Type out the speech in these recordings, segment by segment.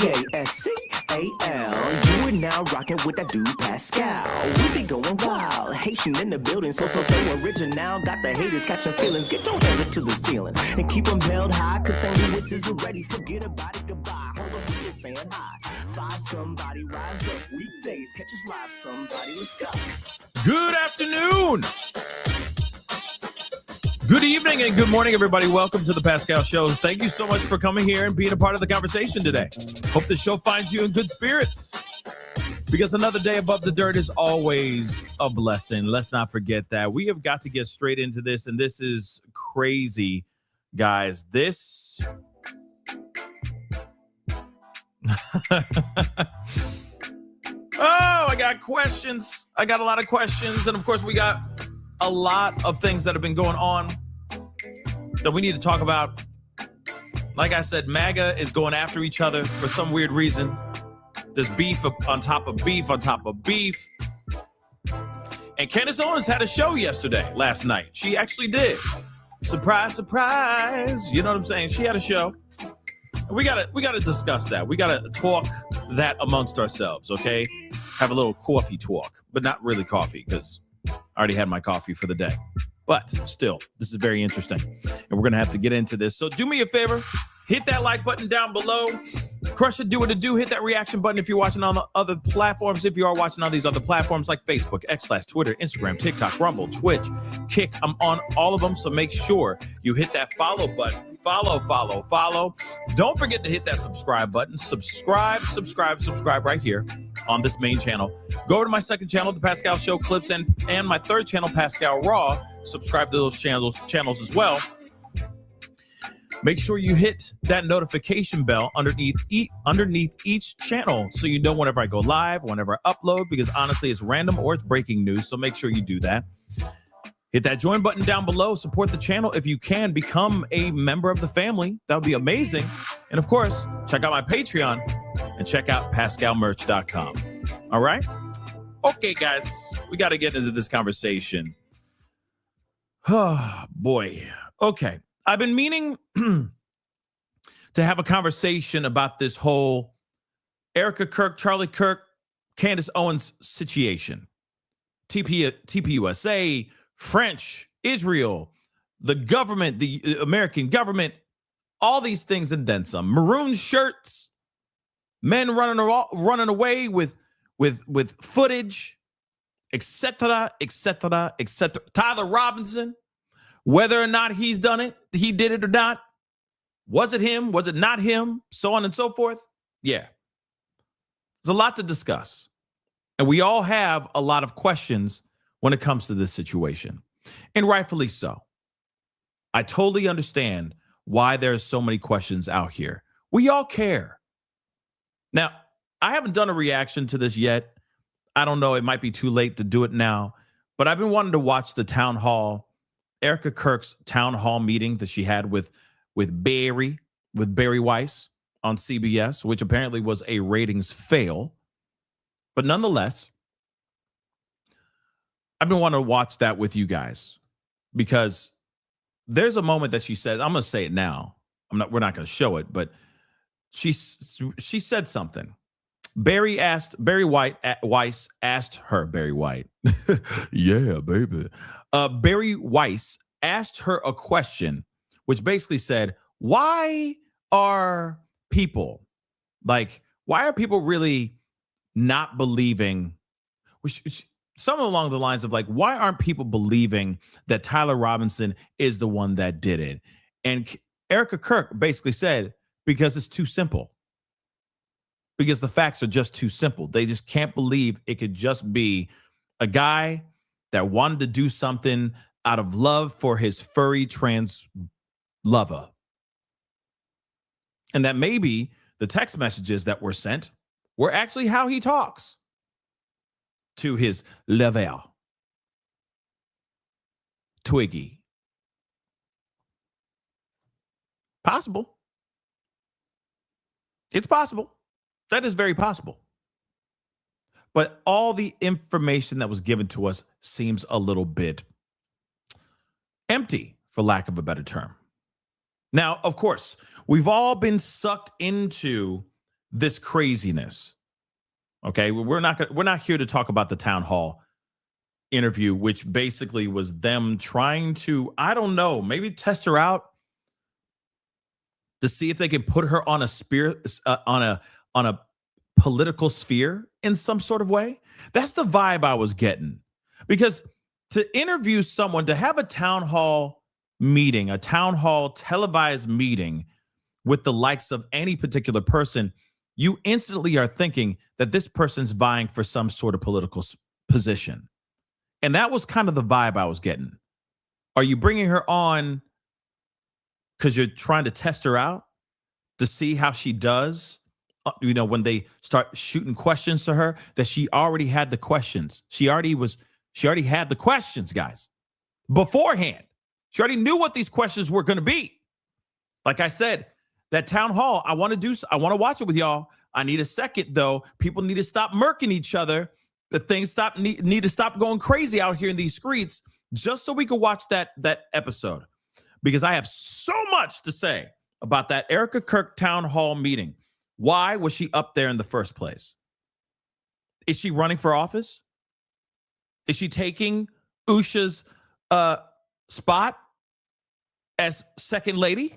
Pascal. You are now rocking with that dude Pascal. We be going wild, Haitian in the building, so original. Got the haters catching feelings. Get your hands up to the ceiling and keep them held high, cause St. Louis isn't ready. Forget about it, goodbye. Hold up, we just saying hi. Five somebody rise up weekdays. Catch us live, somebody. Let's go. Good afternoon. Good evening and good morning, everybody. Welcome to the Pascal Show. Thank you so much for coming here and being a part of the conversation today. Hope the show finds you in good spirits, because another day above the dirt is always a blessing. Let's not forget that. We have got to get straight into this, and this is crazy, guys. This... Oh, I got questions. I got a lot of questions. And of course, we got a lot of things that have been going on that we need to talk about. Like I said, MAGA is going after each other for some weird reason. There's beef on top of beef on top of beef. And Candace Owens had a show last night. She actually did. Surprise, surprise. You know what I'm saying? She had a show. We gotta discuss that. We gotta talk that amongst ourselves, okay? Have a little coffee talk, but not really coffee, because I already had my coffee for the day. But still, this is very interesting, and we're gonna have to get into this. So do me a favor, hit that like button down below. Crush it, do what it do. Hit that reaction button if you're watching on the other platforms. If you are watching on these other platforms like Facebook, X/, Twitter, Instagram, TikTok, Rumble, Twitch, Kick. I'm on all of them, so make sure you hit that follow button. Follow. Don't forget to hit that subscribe button. Subscribe right here on this main channel. Go over to my second channel, The Pascal Show Clips, and my third channel, Pascal Raw. Subscribe to those channels as well. Make sure you hit that notification bell underneath each channel so you know whenever I go live, whenever I upload, because honestly, it's random or it's breaking news, so make sure you do that. Hit that join button down below. Support the channel if you can. Become a member of the family. That would be amazing. And of course, check out my Patreon and check out PascalMerch.com. All right? Okay, guys, we got to get into this conversation. Oh, boy. Okay. I've been meaning to have a conversation about this whole Erika, Kirk, Charlie Kirk, Candace Owens situation. TPUSA, French, Israel, the government, the American government, all these things and then some. Maroon shirts, men running away with footage, etc. Tyler Robinson, whether or not he did it or not. Was it him? Was it not him? So on and so forth. Yeah. There's a lot to discuss. And we all have a lot of questions when it comes to this situation. And rightfully so. I totally understand why there's so many questions out here. We all care. Now, I haven't done a reaction to this yet. I don't know. It might be too late to do it now. But I've been wanting to watch the town hall, Erika Kirk's town hall meeting that she had with Barry Weiss on CBS, which apparently was a ratings fail. But nonetheless, I've been wanting to watch that with you guys, because there's a moment that she said, I'm going to say it now. We're not going to show it, but she said something. Barry Weiss asked her. Yeah, baby. Barry Weiss asked her a question, which basically said, why are people really not believing, something along the lines of like, why aren't people believing that Tyler Robinson is the one that did it? And Erika Kirk basically said, because it's too simple. Because the facts are just too simple. They just can't believe it could just be a guy that wanted to do something out of love for his furry trans lover. And that maybe the text messages that were sent were actually how he talks to his lover, Twiggy. Possible. It's possible. That is very possible. But all the information that was given to us seems a little bit empty, for lack of a better term. Now, of course, we've all been sucked into this craziness. Okay, we're not here to talk about the town hall interview, which basically was them trying to, I don't know, maybe test her out to see if they can put her on a on a political sphere in some sort of way. That's the vibe I was getting. Because to interview someone, to have a town hall meeting, a town hall televised meeting with the likes of any particular person, you instantly are thinking that this person's vying for some sort of political position. And that was kind of the vibe I was getting. Are you bringing her on because you're trying to test her out to see how she does? When they start shooting questions to her, that she already had the questions. She already had the questions, guys, beforehand. She already knew what these questions were going to be. Like I said, that town hall, I want to watch it with y'all. I need a second, though. People need to stop murking each other. The things need to stop going crazy out here in these streets, just so we can watch that episode. Because I have so much to say about that Erika Kirk town hall meeting. Why was she up there in the first place? Is she running for office? Is she taking Usha's spot as second lady?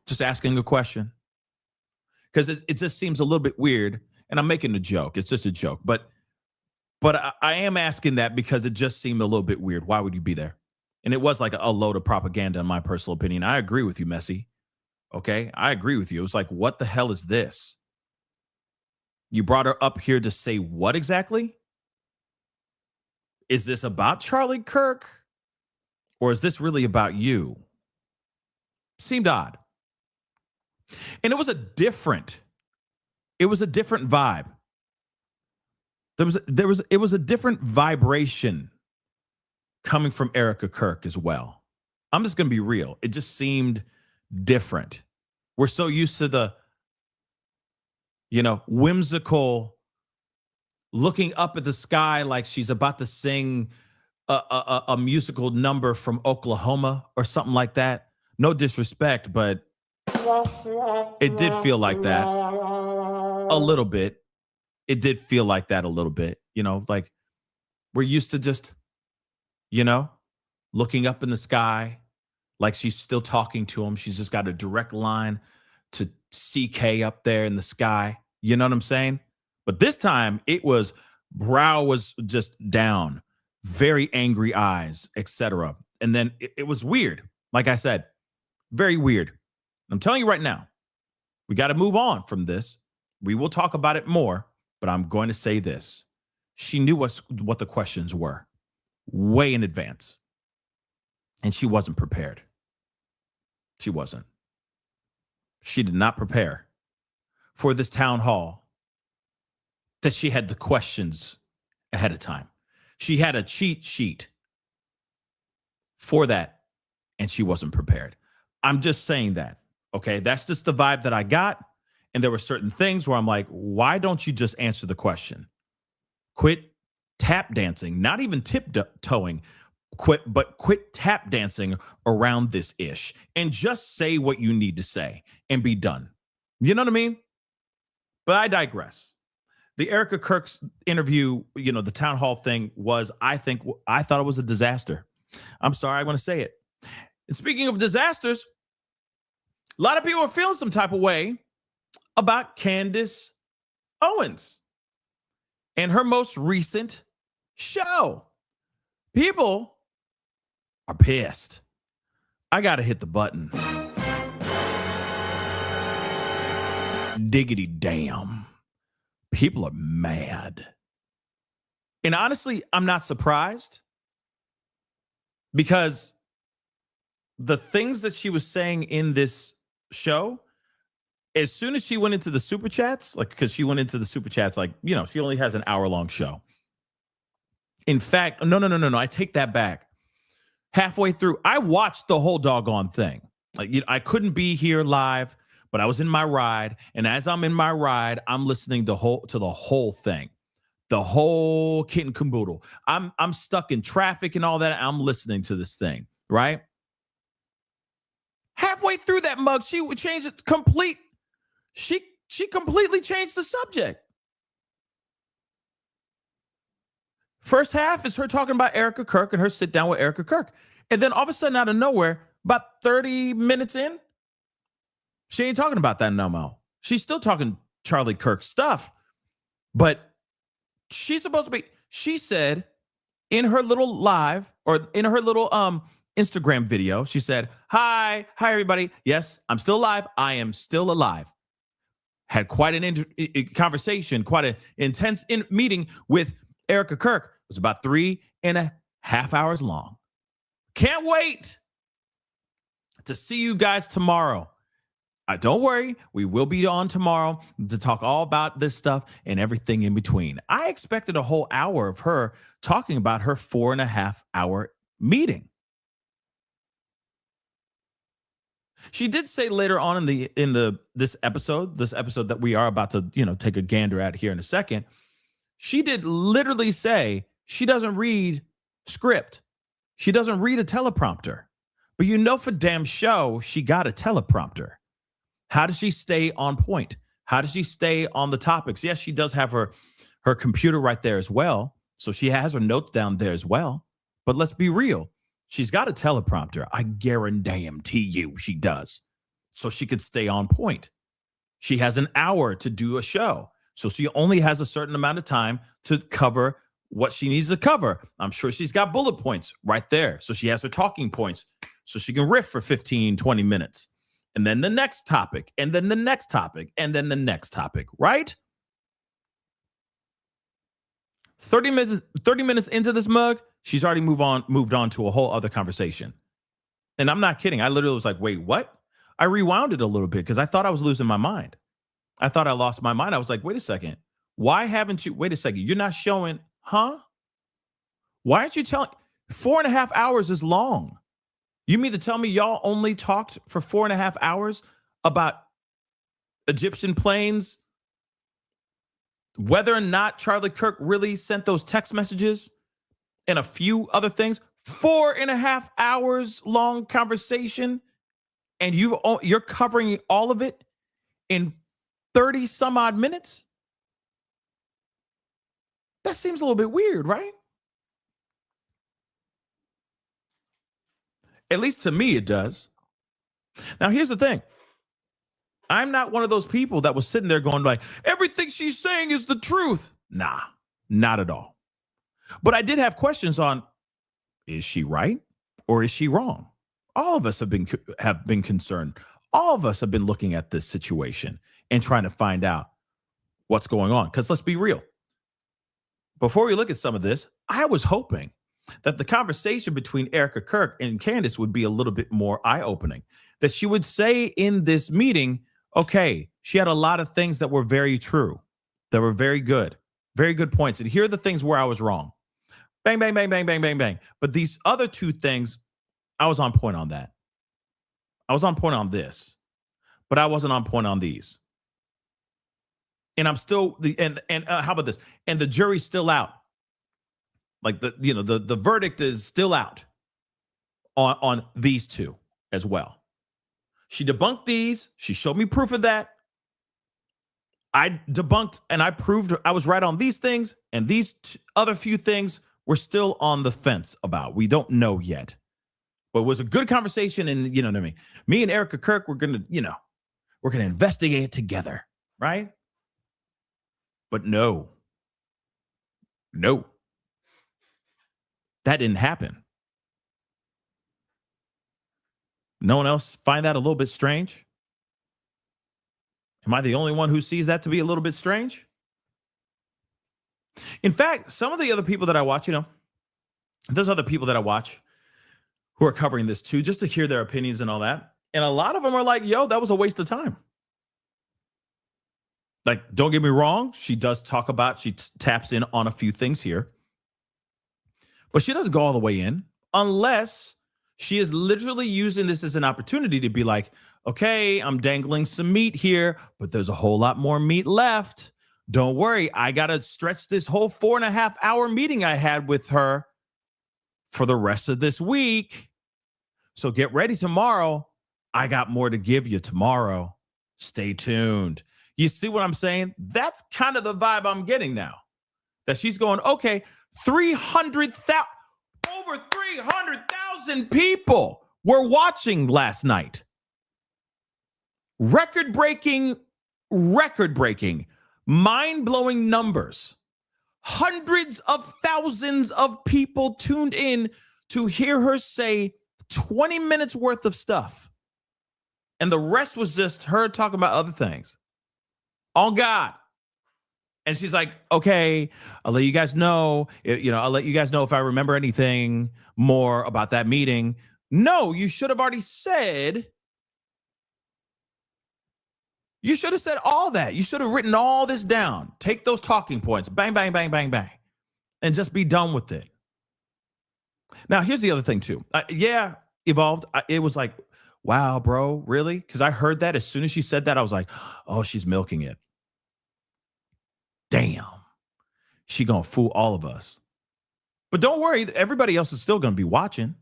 Just asking a question. Because it just seems a little bit weird. And I'm making a joke. It's just a joke. But I am asking that because it just seemed a little bit weird. Why would you be there? And it was like a load of propaganda, in my personal opinion. I agree with you, Messi. Okay? I agree with you. It was like, what the hell is this? You brought her up here to say what exactly? Is this about Charlie Kirk? Or is this really about you? Seemed odd. And it was a different vibe. It was a different vibration coming from Erika Kirk as well. I'm just going to be real. It just seemed different. We're so used to the, whimsical looking up at the sky like she's about to sing a musical number from Oklahoma or something like that. No disrespect, but it did feel like that a little bit. It did feel like that a little bit, like we're used to just, looking up in the sky like she's still talking to him. She's just got a direct line to CK up there in the sky. You know what I'm saying? But this time brow was just down, very angry eyes, etc. And then it was weird. Like I said, very weird. I'm telling you right now, we got to move on from this. We will talk about it more, but I'm going to say this. She knew what the questions were way in advance. And she wasn't prepared. She wasn't. She did not prepare for this town hall that she had the questions ahead of time. She had a cheat sheet for that, and she wasn't prepared. I'm just saying that. Okay, that's just the vibe that I got. And there were certain things where I'm like, why don't you just answer the question? Quit tap dancing, not even tiptoeing, quit tap dancing around this ish and just say what you need to say and be done. You know what I mean? But I digress. The Erika Kirk's interview, the town hall thing was, I thought it was a disaster. I'm sorry, I want to say it. And speaking of disasters, a lot of people are feeling some type of way about Candace Owens and her most recent show. People are pissed. I got to hit the button. Diggity damn. People are mad. And honestly, I'm not surprised because the things that she was saying in this show, as soon as she went into the super chats, because she only has an hour-long show. In fact, no, I take that back. Halfway through, I watched the whole doggone thing. I couldn't be here live, but I was in my ride. And as I'm in my ride, I'm listening to the whole thing. The whole kit and caboodle. I'm stuck in traffic and all that. I'm listening to this thing, right? Halfway through that mug, she would change it complete. She completely changed the subject. First half is her talking about Erika Kirk and her sit down with Erika Kirk. And then all of a sudden, out of nowhere, about 30 minutes in, she ain't talking about that no more. She's still talking Charlie Kirk stuff. But she's supposed to be, she said in her little live or in her little Instagram video, she said, hi everybody. Yes, I'm still alive. I am still alive. Had quite an conversation, quite an intense meeting with Erika Kirk. It was about 3.5 hours long. Can't wait to see you guys tomorrow. Don't worry, we will be on tomorrow to talk all about this stuff and everything in between. I expected a whole hour of her talking about her 4.5 hour meeting. She did say later on in this episode that we are about to, take a gander at here in a second. She did literally say she doesn't read script. She doesn't read a teleprompter. But for damn show, she got a teleprompter. How does she stay on point? How does she stay on the topics? Yes, she does have her computer right there as well. So she has her notes down there as well. But let's be real. She's got a teleprompter. I guarantee you she does. So she could stay on point. She has an hour to do a show. So she only has a certain amount of time to cover what she needs to cover. I'm sure she's got bullet points right there. So she has her talking points. So she can riff for 15, 20 minutes. And then the next topic, and then the next topic, and then the next topic, right? 30 minutes into this mug, she's already moved on to a whole other conversation. And I'm not kidding. I literally was like, wait, what? I rewound it a little bit because I thought I was losing my mind. I thought I lost my mind. I was like, wait a second. Why haven't you? Wait a second. You're not showing, huh? Why aren't you telling? 4.5 hours is long. You mean to tell me y'all only talked for 4.5 hours about Egyptian planes, whether or not Charlie Kirk really sent those text messages, and a few other things? 4.5 hours long conversation, and you're covering all of it in 30 some odd minutes? That seems a little bit weird, right? At least to me, it does. Now, here's the thing. I'm not one of those people that was sitting there going like, everything she's saying is the truth. Nah, not at all. But I did have questions on, is she right or is she wrong? All of us have been concerned. All of us have been looking at this situation and trying to find out what's going on. Because let's be real. Before we look at some of this, I was hoping that the conversation between Erika Kirk and Candace would be a little bit more eye-opening. That she would say in this meeting, okay, she had a lot of things that were very true, that were very good points. And here are the things where I was wrong. Bang, bang, bang, bang, bang, bang, bang. But these other two things, I was on point on that. I was on point on this, but I wasn't on point on these. And I'm still how about this? And the jury's still out. Like the verdict is still out on these two as well. She debunked these. She showed me proof of that. I debunked and I proved I was right on these things, and these other few things we're still on the fence about. We don't know yet. But it was a good conversation, and you know what I mean? Me and Erika Kirk, we're gonna investigate it together, right? But no. That didn't happen. No one else find that a little bit strange? Am I the only one who sees that to be a little bit strange? In fact, some of the other people that I watch, there's other people that I watch who are covering this too, just to hear their opinions and all that. And a lot of them are like, yo, that was a waste of time. Like, don't get me wrong. She does talk about, she taps in on a few things here. But she doesn't go all the way in unless she is literally using this as an opportunity to be like, okay, I'm dangling some meat here, but there's a whole lot more meat left. Don't worry. I got to stretch this whole 4.5 hour meeting I had with her for the rest of this week. So get ready tomorrow. I got more to give you tomorrow. Stay tuned. You see what I'm saying? That's kind of the vibe I'm getting now. That she's going, okay, 300,000, over 300,000 people were watching last night. Record-breaking, mind-blowing numbers. Hundreds of thousands of people tuned in to hear her say 20 minutes worth of stuff. And the rest was just her talking about other things. On God. And she's like, okay, I'll let you guys know. I'll let you guys know if I remember anything more about that meeting. No, you should have already said. You should have said all that. You should have written all this down. Take those talking points. Bang, bang, bang, bang, bang. And just be done with it. Now, here's the other thing, too. Evolved. It was like, wow, bro, really? Because I heard that as soon as she said that, I was like, oh, she's milking it. Damn. She gonna fool all of us. But don't worry, everybody else is still gonna be watching.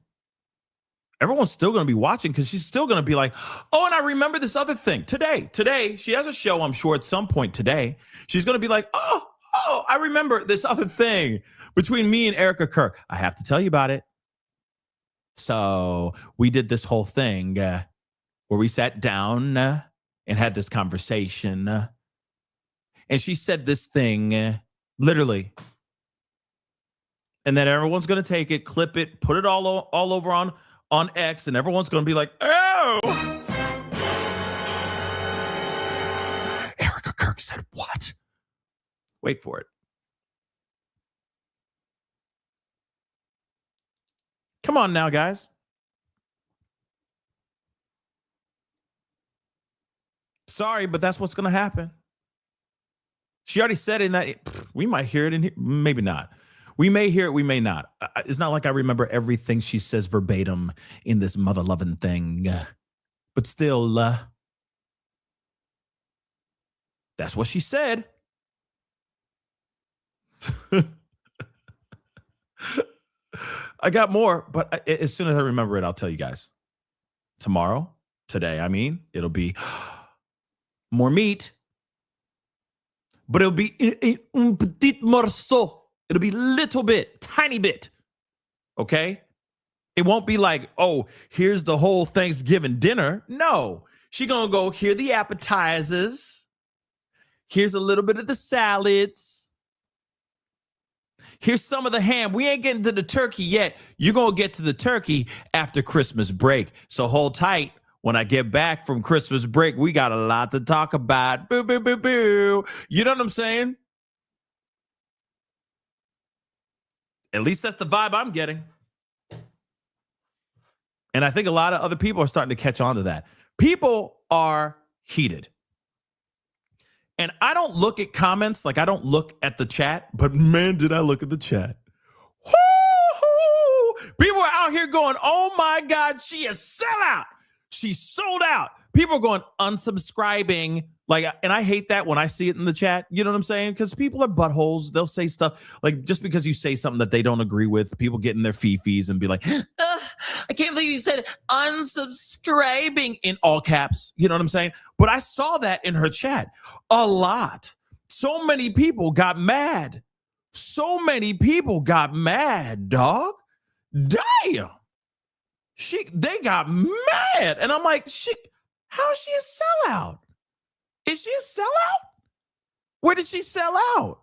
Everyone's still gonna be watching because she's still gonna be like, oh, and I remember this other thing. Today, she has a show, I'm sure, at some point today. She's gonna be like, oh, I remember this other thing between me and Erika Kirk. I have to tell you about it. So we did this whole thing where we sat down and had this conversation. And she said this thing, literally. And then everyone's going to take it, clip it, put it all over on X, and everyone's going to be like, oh! Erika Kirk said what? Wait for it. Come on now, guys. Sorry, but that's what's going to happen. She already said it in that. We might hear it in here. Maybe not. We may hear it. We may not. It's not like I remember everything she says verbatim in this mother-loving thing. But still, that's what she said. I got more, but as soon as I remember it, I'll tell you guys. Today, it'll be more meat. But it'll be un petit morceau. It'll be little bit, tiny bit. Okay? It won't be like, oh, here's the whole Thanksgiving dinner. No. She gonna go, here the appetizers. Here's a little bit of the salads. Here's some of the ham. We ain't getting to the turkey yet. You're gonna get to the turkey after Christmas break. So hold tight. When I get back from Christmas break, we got a lot to talk about. Boo, boo, boo, boo. You know what I'm saying? At least that's the vibe I'm getting. And I think a lot of other people are starting to catch on to that. People are heated. And I don't look at comments, like I don't look at the chat, but man, did I look at the chat. Woo-hoo! People are out here going, oh my God, she is sellout. She's sold out. People are going unsubscribing. And I hate that when I see it in the chat. You know what I'm saying? Because people are buttholes. They'll say stuff like just because you say something that they don't agree with, people get in their fifis and be like, I can't believe you said unsubscribing in all caps. You know what I'm saying? But I saw that in her chat a lot. So many people got mad. Dog. Damn. They got mad. And I'm like, how is she a sellout? Is she a sellout? Where did she sell out?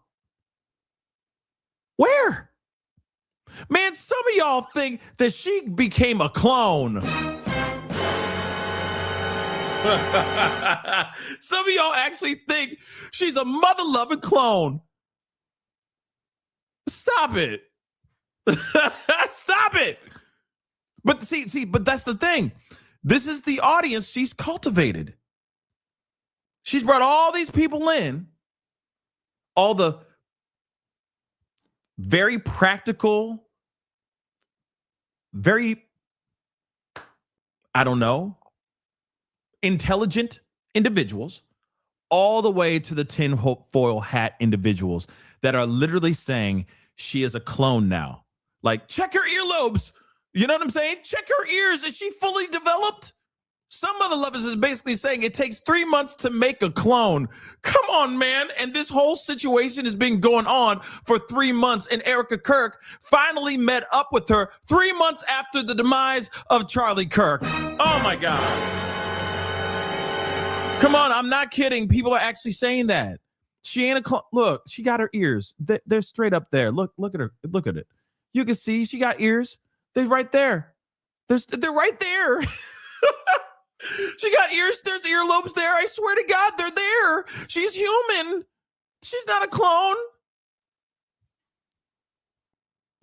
Where? Man, some of y'all think that she became a clone. Some of y'all actually think she's a mother-loving clone. Stop it. Stop it. But but that's the thing. This is the audience she's cultivated. She's brought all these people in, all the very practical, very, intelligent individuals, all the way to the tinfoil hat individuals that are literally saying she is a clone now. Like, check her earlobes. You know what I'm saying? Check her ears. Is she fully developed? Some Mother Lovers is basically saying it takes 3 months to make a clone. Come on, man. And this whole situation has been going on for 3 months. And Erika Kirk finally met up with her 3 months after the demise of Charlie Kirk. Oh, my God. Come on. I'm not kidding. People are actually saying that. She ain't a clone. Look, she got her ears. They're straight up there. Look at her. Look at it. You can see she got ears. They're right there. They're right there. She got ears. There's earlobes there. I swear to God, they're there. She's human. She's not a clone.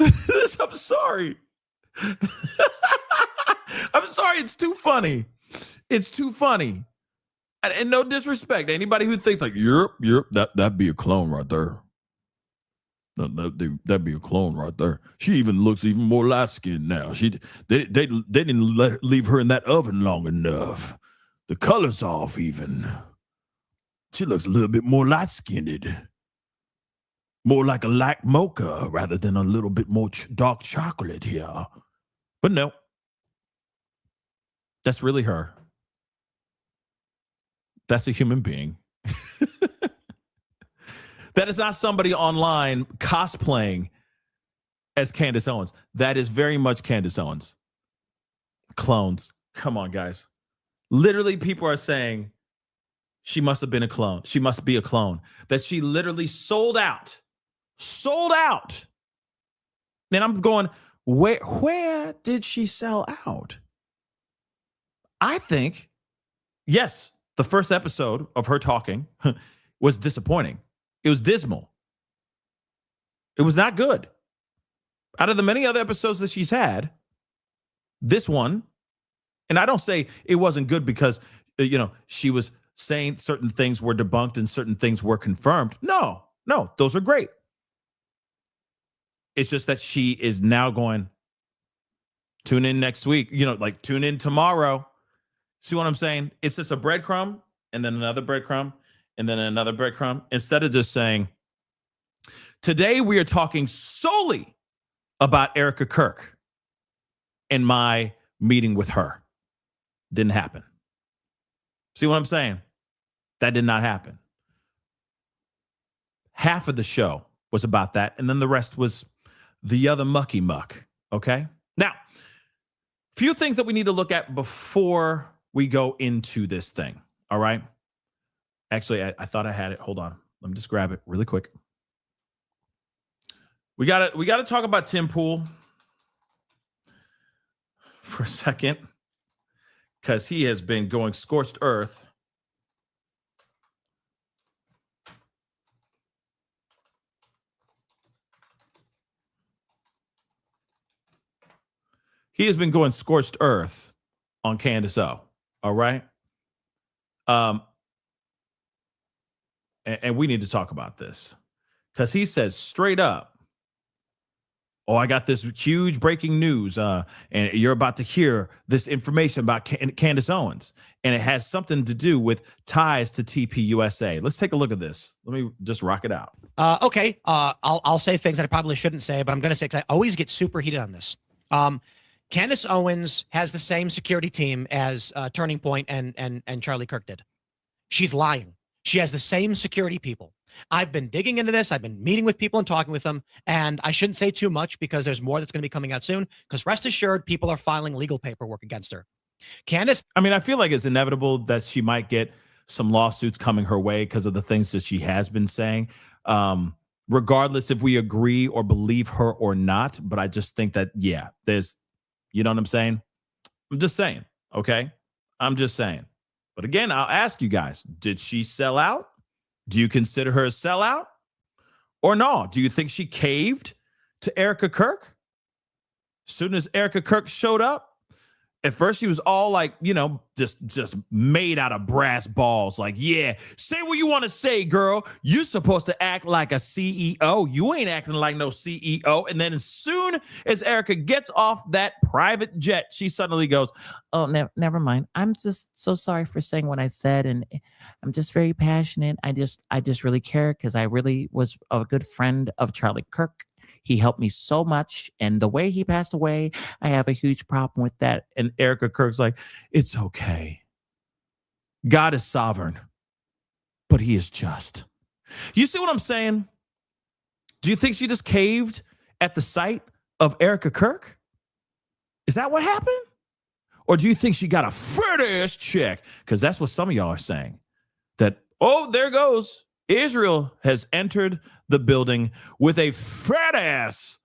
I'm sorry. I'm sorry. It's too funny. It's too funny. And no disrespect. Anybody who thinks like, yep, that'd be a clone right there. That'd be a clone right there. She even looks even more light skinned now. They didn't leave her in that oven long enough. The color's off even. She looks a little bit more light skinned, more like a light mocha rather than a little bit more dark chocolate here. But no, that's really her. That's a human being. That is not somebody online cosplaying as Candace Owens. That is very much Candace Owens. Clones. Come on, guys. Literally, people are saying she must have been a clone. She must be a clone. That she literally sold out. Sold out. And I'm going, where did she sell out? I think, yes, the first episode of her talking was disappointing. It was dismal. It was not good. Out of the many other episodes that she's had, this one, and I don't say it wasn't good because, she was saying certain things were debunked and certain things were confirmed. No, those are great. It's just that she is now going, tune in next week, tune in tomorrow. See what I'm saying? It's just a breadcrumb and then another breadcrumb. And then another breadcrumb, instead of just saying, today we are talking solely about Erika Kirk and my meeting with her. Didn't happen. See what I'm saying? That did not happen. Half of the show was about that, and then the rest was the other mucky muck, okay? Now, few things that we need to look at before we go into this thing, all right? Actually, I thought I had it. Hold on. Let me just grab it really quick. We got to talk about Tim Pool for a second because he has been going scorched earth. He has been going scorched earth on Candace O. All right. And we need to talk about this because he says straight up, oh, I got this huge breaking news and you're about to hear this information about Candace Owens. And it has something to do with ties to TPUSA. Let's take a look at this. Let me just rock it out. Okay. I'll say things that I probably shouldn't say, but I'm going to say because I always get super heated on this. Candace Owens has the same security team as Turning Point and Charlie Kirk did. She's lying. She has the same security people. I've been digging into this. I've been meeting with people and talking with them. And I shouldn't say too much because there's more that's going to be coming out soon. Because rest assured, people are filing legal paperwork against her. Candace. I mean, I feel like it's inevitable that she might get some lawsuits coming her way because of the things that she has been saying. Regardless if we agree or believe her or not. But I just think that, yeah, there's, you know what I'm saying? I'm just saying. Okay. I'm just saying. But again, I'll ask you guys, did she sell out? Do you consider her a sellout? Or no? Do you think she caved to Erika Kirk? As soon as Erika Kirk showed up, at first she was all like, just made out of brass balls. Like, yeah, say what you want to say, girl. You're supposed to act like a CEO. You ain't acting like no CEO. And then as soon as Erika gets off that private jet, she suddenly goes, oh, never mind. I'm just so sorry for saying what I said. And I'm just very passionate. I just really care because I really was a good friend of Charlie Kirk. He helped me so much. And the way he passed away, I have a huge problem with that. And Erika Kirk's like, it's okay. God is sovereign, but he is just. You see what I'm saying? Do you think she just caved at the sight of Erika Kirk? Is that what happened? Or do you think she got a fat-ass check? Because that's what some of y'all are saying. That, oh, there goes. Israel has entered the building with a fat-ass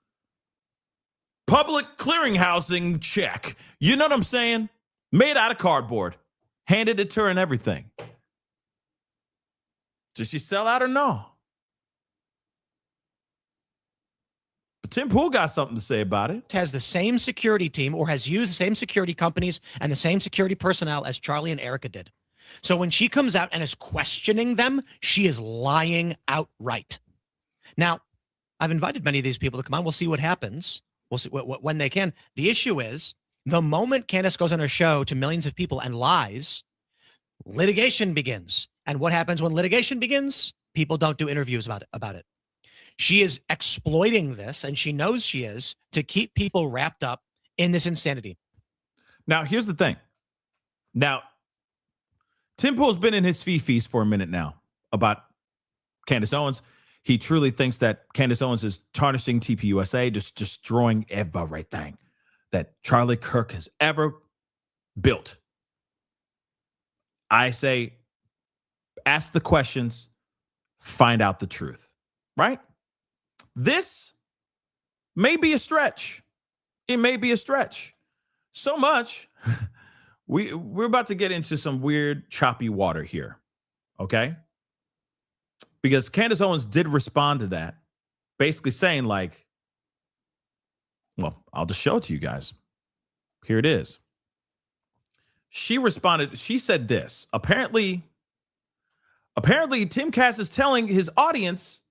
public clearinghousing check. You know what I'm saying? Made out of cardboard. Handed it to her and everything. Did she sell out or no? But Tim Pool got something to say about it. Has the same security team or has used the same security companies and the same security personnel as Charlie and Erika did. So when she comes out and is questioning them, she is lying outright. Now, I've invited many of these people to come on. We'll see what happens. We'll see when they can. The issue is the moment Candace goes on her show to millions of people and lies, litigation begins. And what happens when litigation begins? People don't do interviews about it. She is exploiting this, and she knows she is, to keep people wrapped up in this insanity. Now, here's the thing. Now, Tim Pool's been in his feast for a minute now about Candace Owens. He truly thinks that Candace Owens is tarnishing TPUSA, just destroying everything that Charlie Kirk has ever built. I say, ask the questions, find out the truth, right? This may be a stretch. It may be a stretch. So much, we're about to get into some weird, choppy water here, okay? Because Candace Owens did respond to that, basically saying like, well, I'll just show it to you guys. Here it is. She responded, she said this. Apparently, Tim Cass is telling his audience,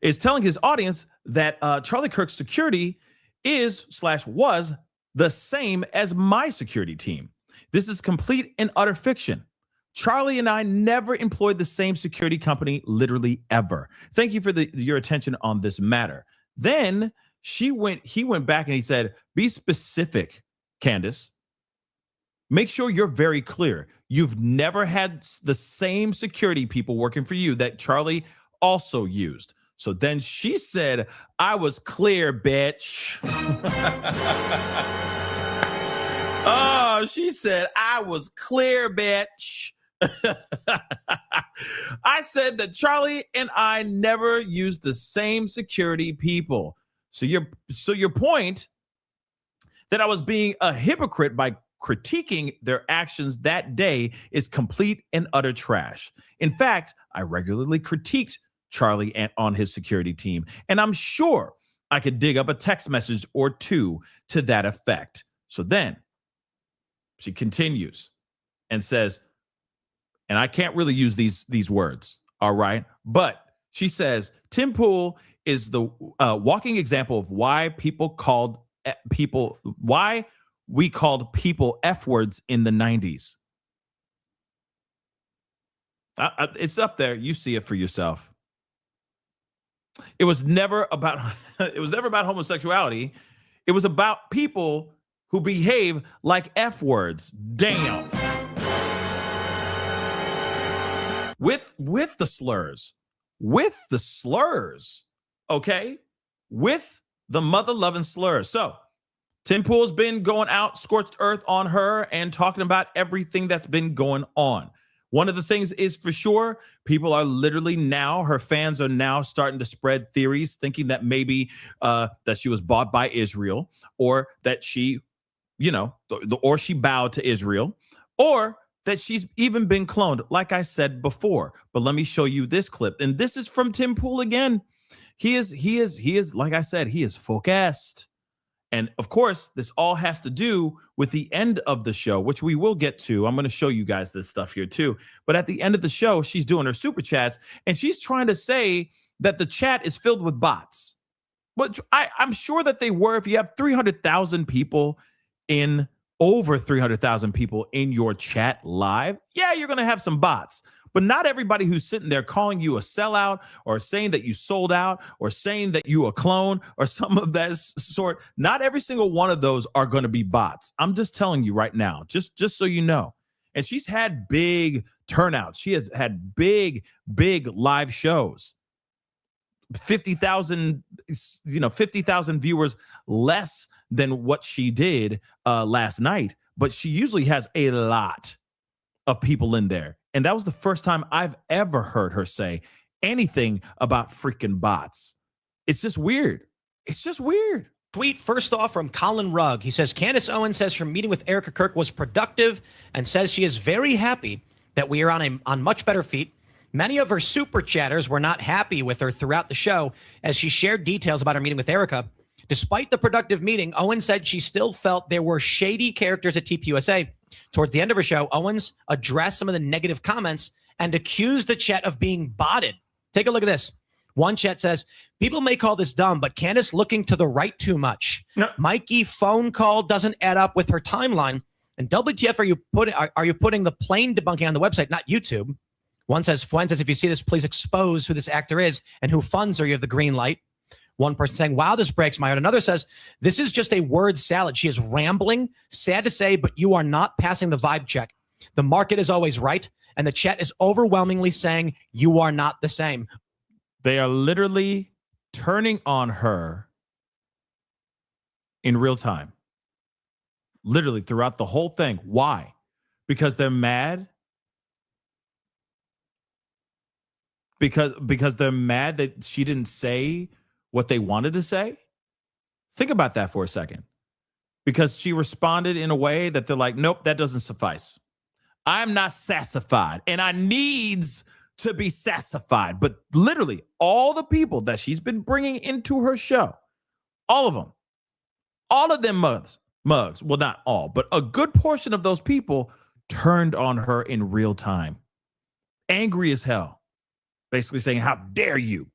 is telling his audience that Charlie Kirk's security was the same as my security team. This is complete and utter fiction. Charlie and I never employed the same security company, literally ever. Thank you for your attention on this matter. Then he went back and he said, be specific, Candace. Make sure you're very clear. You've never had the same security people working for you that Charlie also used. So then she said, I was clear, bitch. Oh, she said, I was clear, bitch. I said that Charlie and I never used the same security people. So your point that I was being a hypocrite by critiquing their actions that day is complete and utter trash. In fact, I regularly critiqued Charlie on his security team, and I'm sure I could dig up a text message or two to that effect. So then she continues and says, and I can't really use these words, all right? But she says, Tim Pool is the walking example of why we called people F words in the 90s. It's up there. You see it for yourself. It was never about homosexuality. It was about people who behave like F words. Damn. With the slurs. Okay? With the mother-loving slurs. So Tim Pool's been going out scorched earth on her and talking about everything that's been going on. One of the things is for sure, people are literally now, her fans are now starting to spread theories, thinking that maybe that she was bought by Israel, or that she, or she bowed to Israel, or that she's even been cloned, like I said before. But let me show you this clip. And this is from Tim Pool again. He is, like I said, he is focused. And of course, this all has to do with the end of the show, which we will get to. I'm going to show you guys this stuff here too. But at the end of the show, she's doing her super chats and she's trying to say that the chat is filled with bots. But I'm sure that they were. If you have 300,000 people over 300,000 people in your chat live, yeah, you're going to have some bots. But not everybody who's sitting there calling you a sellout or saying that you sold out or saying that you a clone or some of that sort, not every single one of those are going to be bots. I'm just telling you right now, just so you know. And she's had big turnouts. She has had big live shows. 50,000, 50,000 viewers less than what she did last night. But she usually has a lot of people in there. And that was the first time I've ever heard her say anything about freaking bots. It's just weird. It's just weird. Tweet first off from Colin Rugg. He says, Candace Owens says her meeting with Erika Kirk was productive and says she is very happy that we are on much better feet. Many of her super chatters were not happy with her throughout the show as she shared details about her meeting with Erika. Despite the productive meeting, Owens said she still felt there were shady characters at TPUSA. Towards the end of her show, Owens addressed some of the negative comments and accused the chat of being botted. Take a look at this. One chat says, people may call this dumb, but Candace looking to the right too much. No. Mikey phone call doesn't add up with her timeline. And WTF are you putting the plain debunking on the website, not YouTube? One says, Fuentes, if you see this, please expose who this actor is and who funds her. You have the green light. One person saying, wow, this breaks my heart. Another says, this is just a word salad. She is rambling. Sad to say, but you are not passing the vibe check. The market is always right. And the chat is overwhelmingly saying you are not the same. They are literally turning on her in real time. Literally throughout the whole thing. Why? Because they're mad. Because they're mad that she didn't say what they wanted to say? Think about that for a second. Because she responded in a way that they're like, nope, that doesn't suffice. I'm not sassified, and I needs to be sassified. But literally, all the people that she's been bringing into her show, all of them mugs. Well, not all, but a good portion of those people turned on her in real time. Angry as hell. Basically saying, how dare you?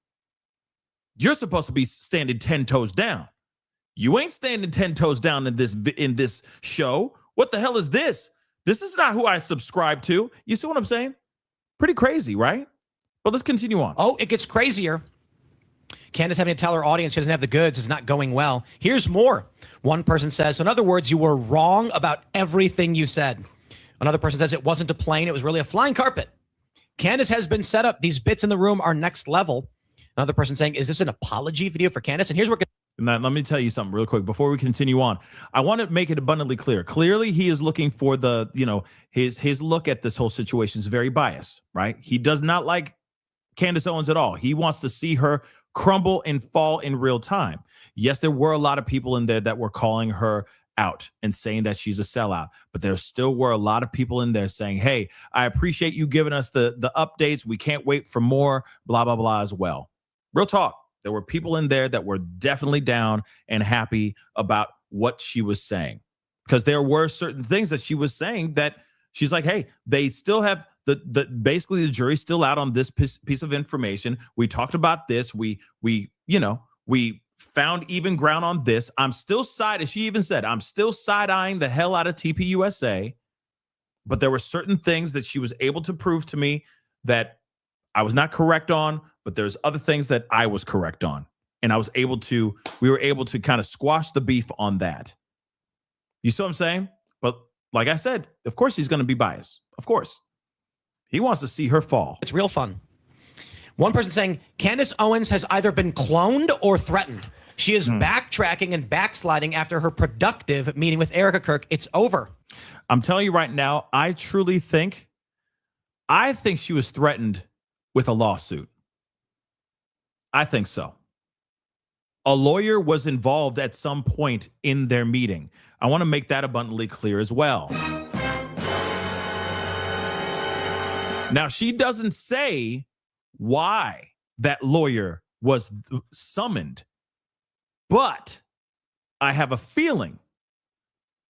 You're supposed to be standing 10 toes down. You ain't standing 10 toes down in this show. What the hell is this? This is not who I subscribe to. You see what I'm saying? Pretty crazy, right? But let's continue on. Oh, it gets crazier. Candace having to tell her audience she doesn't have the goods. It's not going well. Here's more. One person says, so in other words, you were wrong about everything you said. Another person says it wasn't a plane. It was really a flying carpet. Candace has been set up. These bits in the room are next level. Another person saying, is this an apology video for Candace? And here's where... Now, let me tell you something real quick before we continue on. I want to make it abundantly clear. Clearly, he is looking for the, his look at this whole situation is very biased, right? He does not like Candace Owens at all. He wants to see her crumble and fall in real time. Yes, there were a lot of people in there that were calling her out and saying that she's a sellout, but there still were a lot of people in there saying, hey, I appreciate you giving us the updates. We can't wait for more, blah, blah, blah as well. Real talk. There were people in there that were definitely down and happy about what she was saying, because there were certain things that she was saying that she's like, hey, they still have basically the jury's still out on this piece of information. We talked about this. We found even ground on this. I'm still she even said, I'm still side-eyeing the hell out of TPUSA. But there were certain things that she was able to prove to me that I was not correct on, but there's other things that I was correct on. And we were able to kind of squash the beef on that. You see what I'm saying? But like I said, of course he's going to be biased. Of course. He wants to see her fall. It's real fun. One person saying, Candace Owens has either been cloned or threatened. She is backtracking and backsliding after her productive meeting with Erika Kirk. It's over. I'm telling you right now, I think she was threatened with a lawsuit. I think so. A lawyer was involved at some point in their meeting. I want to make that abundantly clear as well. Now, she doesn't say why that lawyer was summoned, but I have a feeling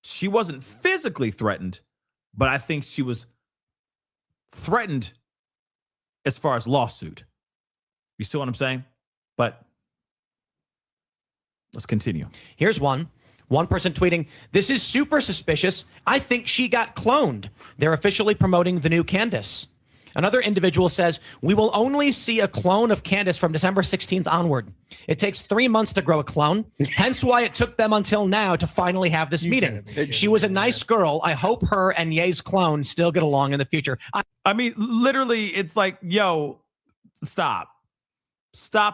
she wasn't physically threatened, but I think she was threatened as far as lawsuit. You see what I'm saying? But let's continue. Here's one. One person tweeting, this is super suspicious. I think she got cloned. They're officially promoting the new Candace. Another individual says, we will only see a clone of Candace from December 16th onward. It takes 3 months to grow a clone, hence why it took them until now to finally have this meeting. She was a nice girl. I hope her and Ye's clone still get along in the future. I mean, literally, it's like, yo, stop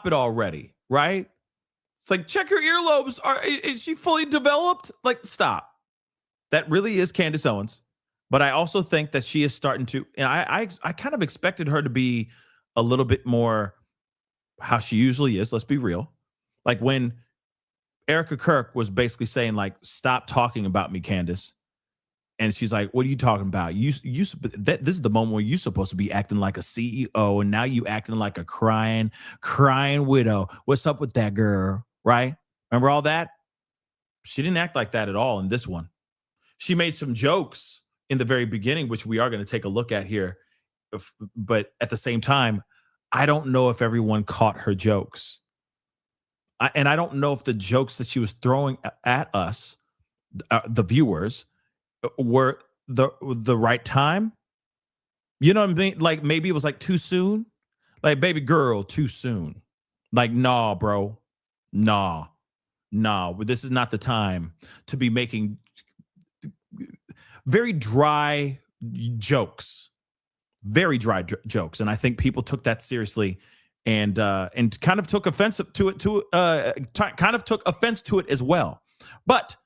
it already, right? It's like, check her earlobes. Is she fully developed? Like, stop. That really is Candace Owens. But I also think that she is starting to, and I kind of expected her to be a little bit more how she usually is. Let's be real. Like when Erika Kirk was basically saying, like, stop talking about me, Candace. And she's like, what are you talking about? This is the moment where you're supposed to be acting like a CEO, and now you acting like a crying widow. What's up with that girl? Right? Remember all that? She didn't act like that at all in this one. She made some jokes in the very beginning, which we are going to take a look at here. But at the same time, I don't know if everyone caught her jokes. And I don't know if the jokes that she was throwing at us, the viewers, were the right time. You know what I mean? Like maybe it was like too soon. Like, baby girl, too soon. Like, nah, bro. Nah. This is not the time to be making very dry jokes. Very dry jokes. And I think people took that seriously and kind of took offense to it as well. But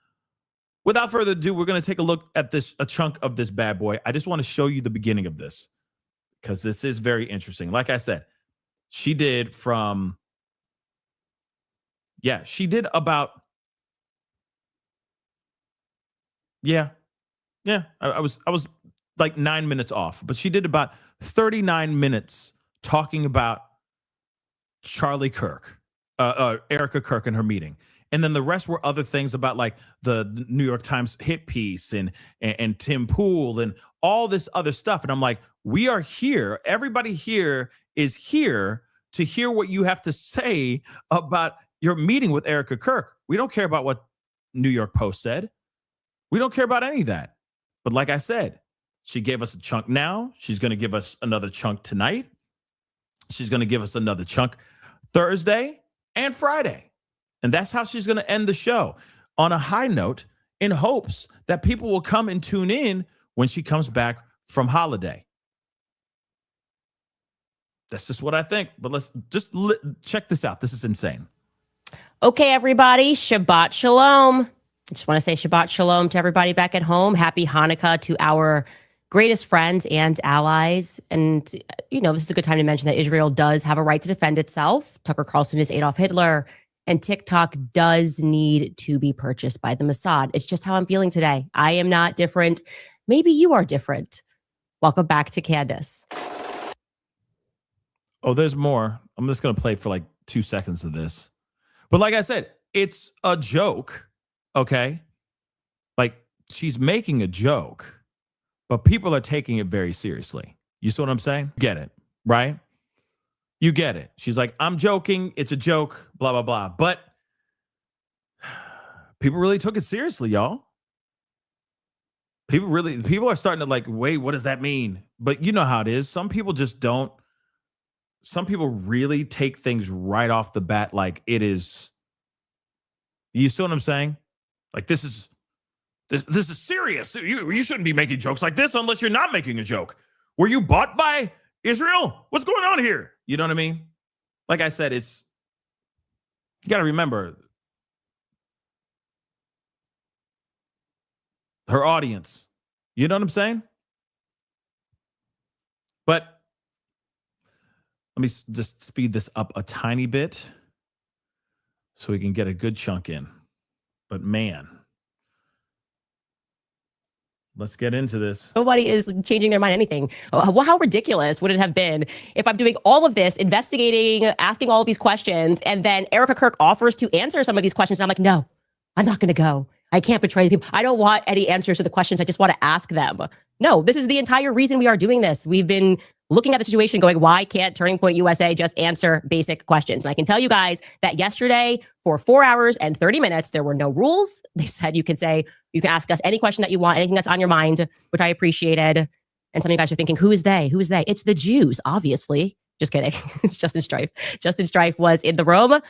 without further ado, we're going to take a look at a chunk of this bad boy. I just want to show you the beginning of this because this is very interesting. Like I said, she did about, I was like 9 minutes off, but she did about 39 minutes talking about Charlie Kirk, Erika Kirk and her meeting. And then the rest were other things about like the New York Times hit piece and Tim Pool and all this other stuff. And I'm like, we are here. Everybody here is here to hear what you have to say about your meeting with Erika Kirk. We don't care about what New York Post said. We don't care about any of that. But like I said, she gave us a chunk now. She's going to give us another chunk tonight. She's going to give us another chunk Thursday and Friday. And that's how she's going to end the show, on a high note, in hopes that people will come and tune in when she comes back from holiday. That's just what I think. But let's just check this out. This is insane. Okay, everybody. Shabbat Shalom. I just want to say Shabbat Shalom to everybody back at home. Happy Hanukkah to our greatest friends and allies. And, you know, this is a good time to mention that Israel does have a right to defend itself. Tucker Carlson is Adolf Hitler. And TikTok does need to be purchased by the Mossad. It's just how I'm feeling today. I am not different. Maybe you are different. Welcome back to Candace. Oh, there's more. I'm just going to play for like 2 seconds of this. But like I said, it's a joke, okay? Like, she's making a joke, but people are taking it very seriously. You see what I'm saying? Get it, right? You get it. She's like, I'm joking. It's a joke, blah, blah, blah. But people really took it seriously, y'all. People are starting to like, wait, what does that mean? But you know how it is. Some people just don't. Some people really take things right off the bat like it is. You see what I'm saying? Like, this is serious. You shouldn't be making jokes like this unless you're not making a joke. Were you bought by Israel? What's going on here? You know what I mean? Like I said, you got to remember her audience. You know what I'm saying? But let me just speed this up a tiny bit so we can get a good chunk in. But man, let's get into this. Nobody is changing their mind anything. How ridiculous would it have been if I'm doing all of this, investigating, asking all of these questions, and then Erika Kirk offers to answer some of these questions. And I'm like, no, I'm not going to go. I can't betray people. I don't want any answers to the questions. I just want to ask them. No, this is the entire reason we are doing this. We've been looking at the situation going, why can't Turning Point USA just answer basic questions? And I can tell you guys that yesterday for 4 hours and 30 minutes, there were no rules. They said you can ask us any question that you want, anything that's on your mind, which I appreciated. And some of you guys are thinking, who is they? Who is they? It's the Jews, obviously. Just kidding. It's Justin Strife. Justin Strife was in the room.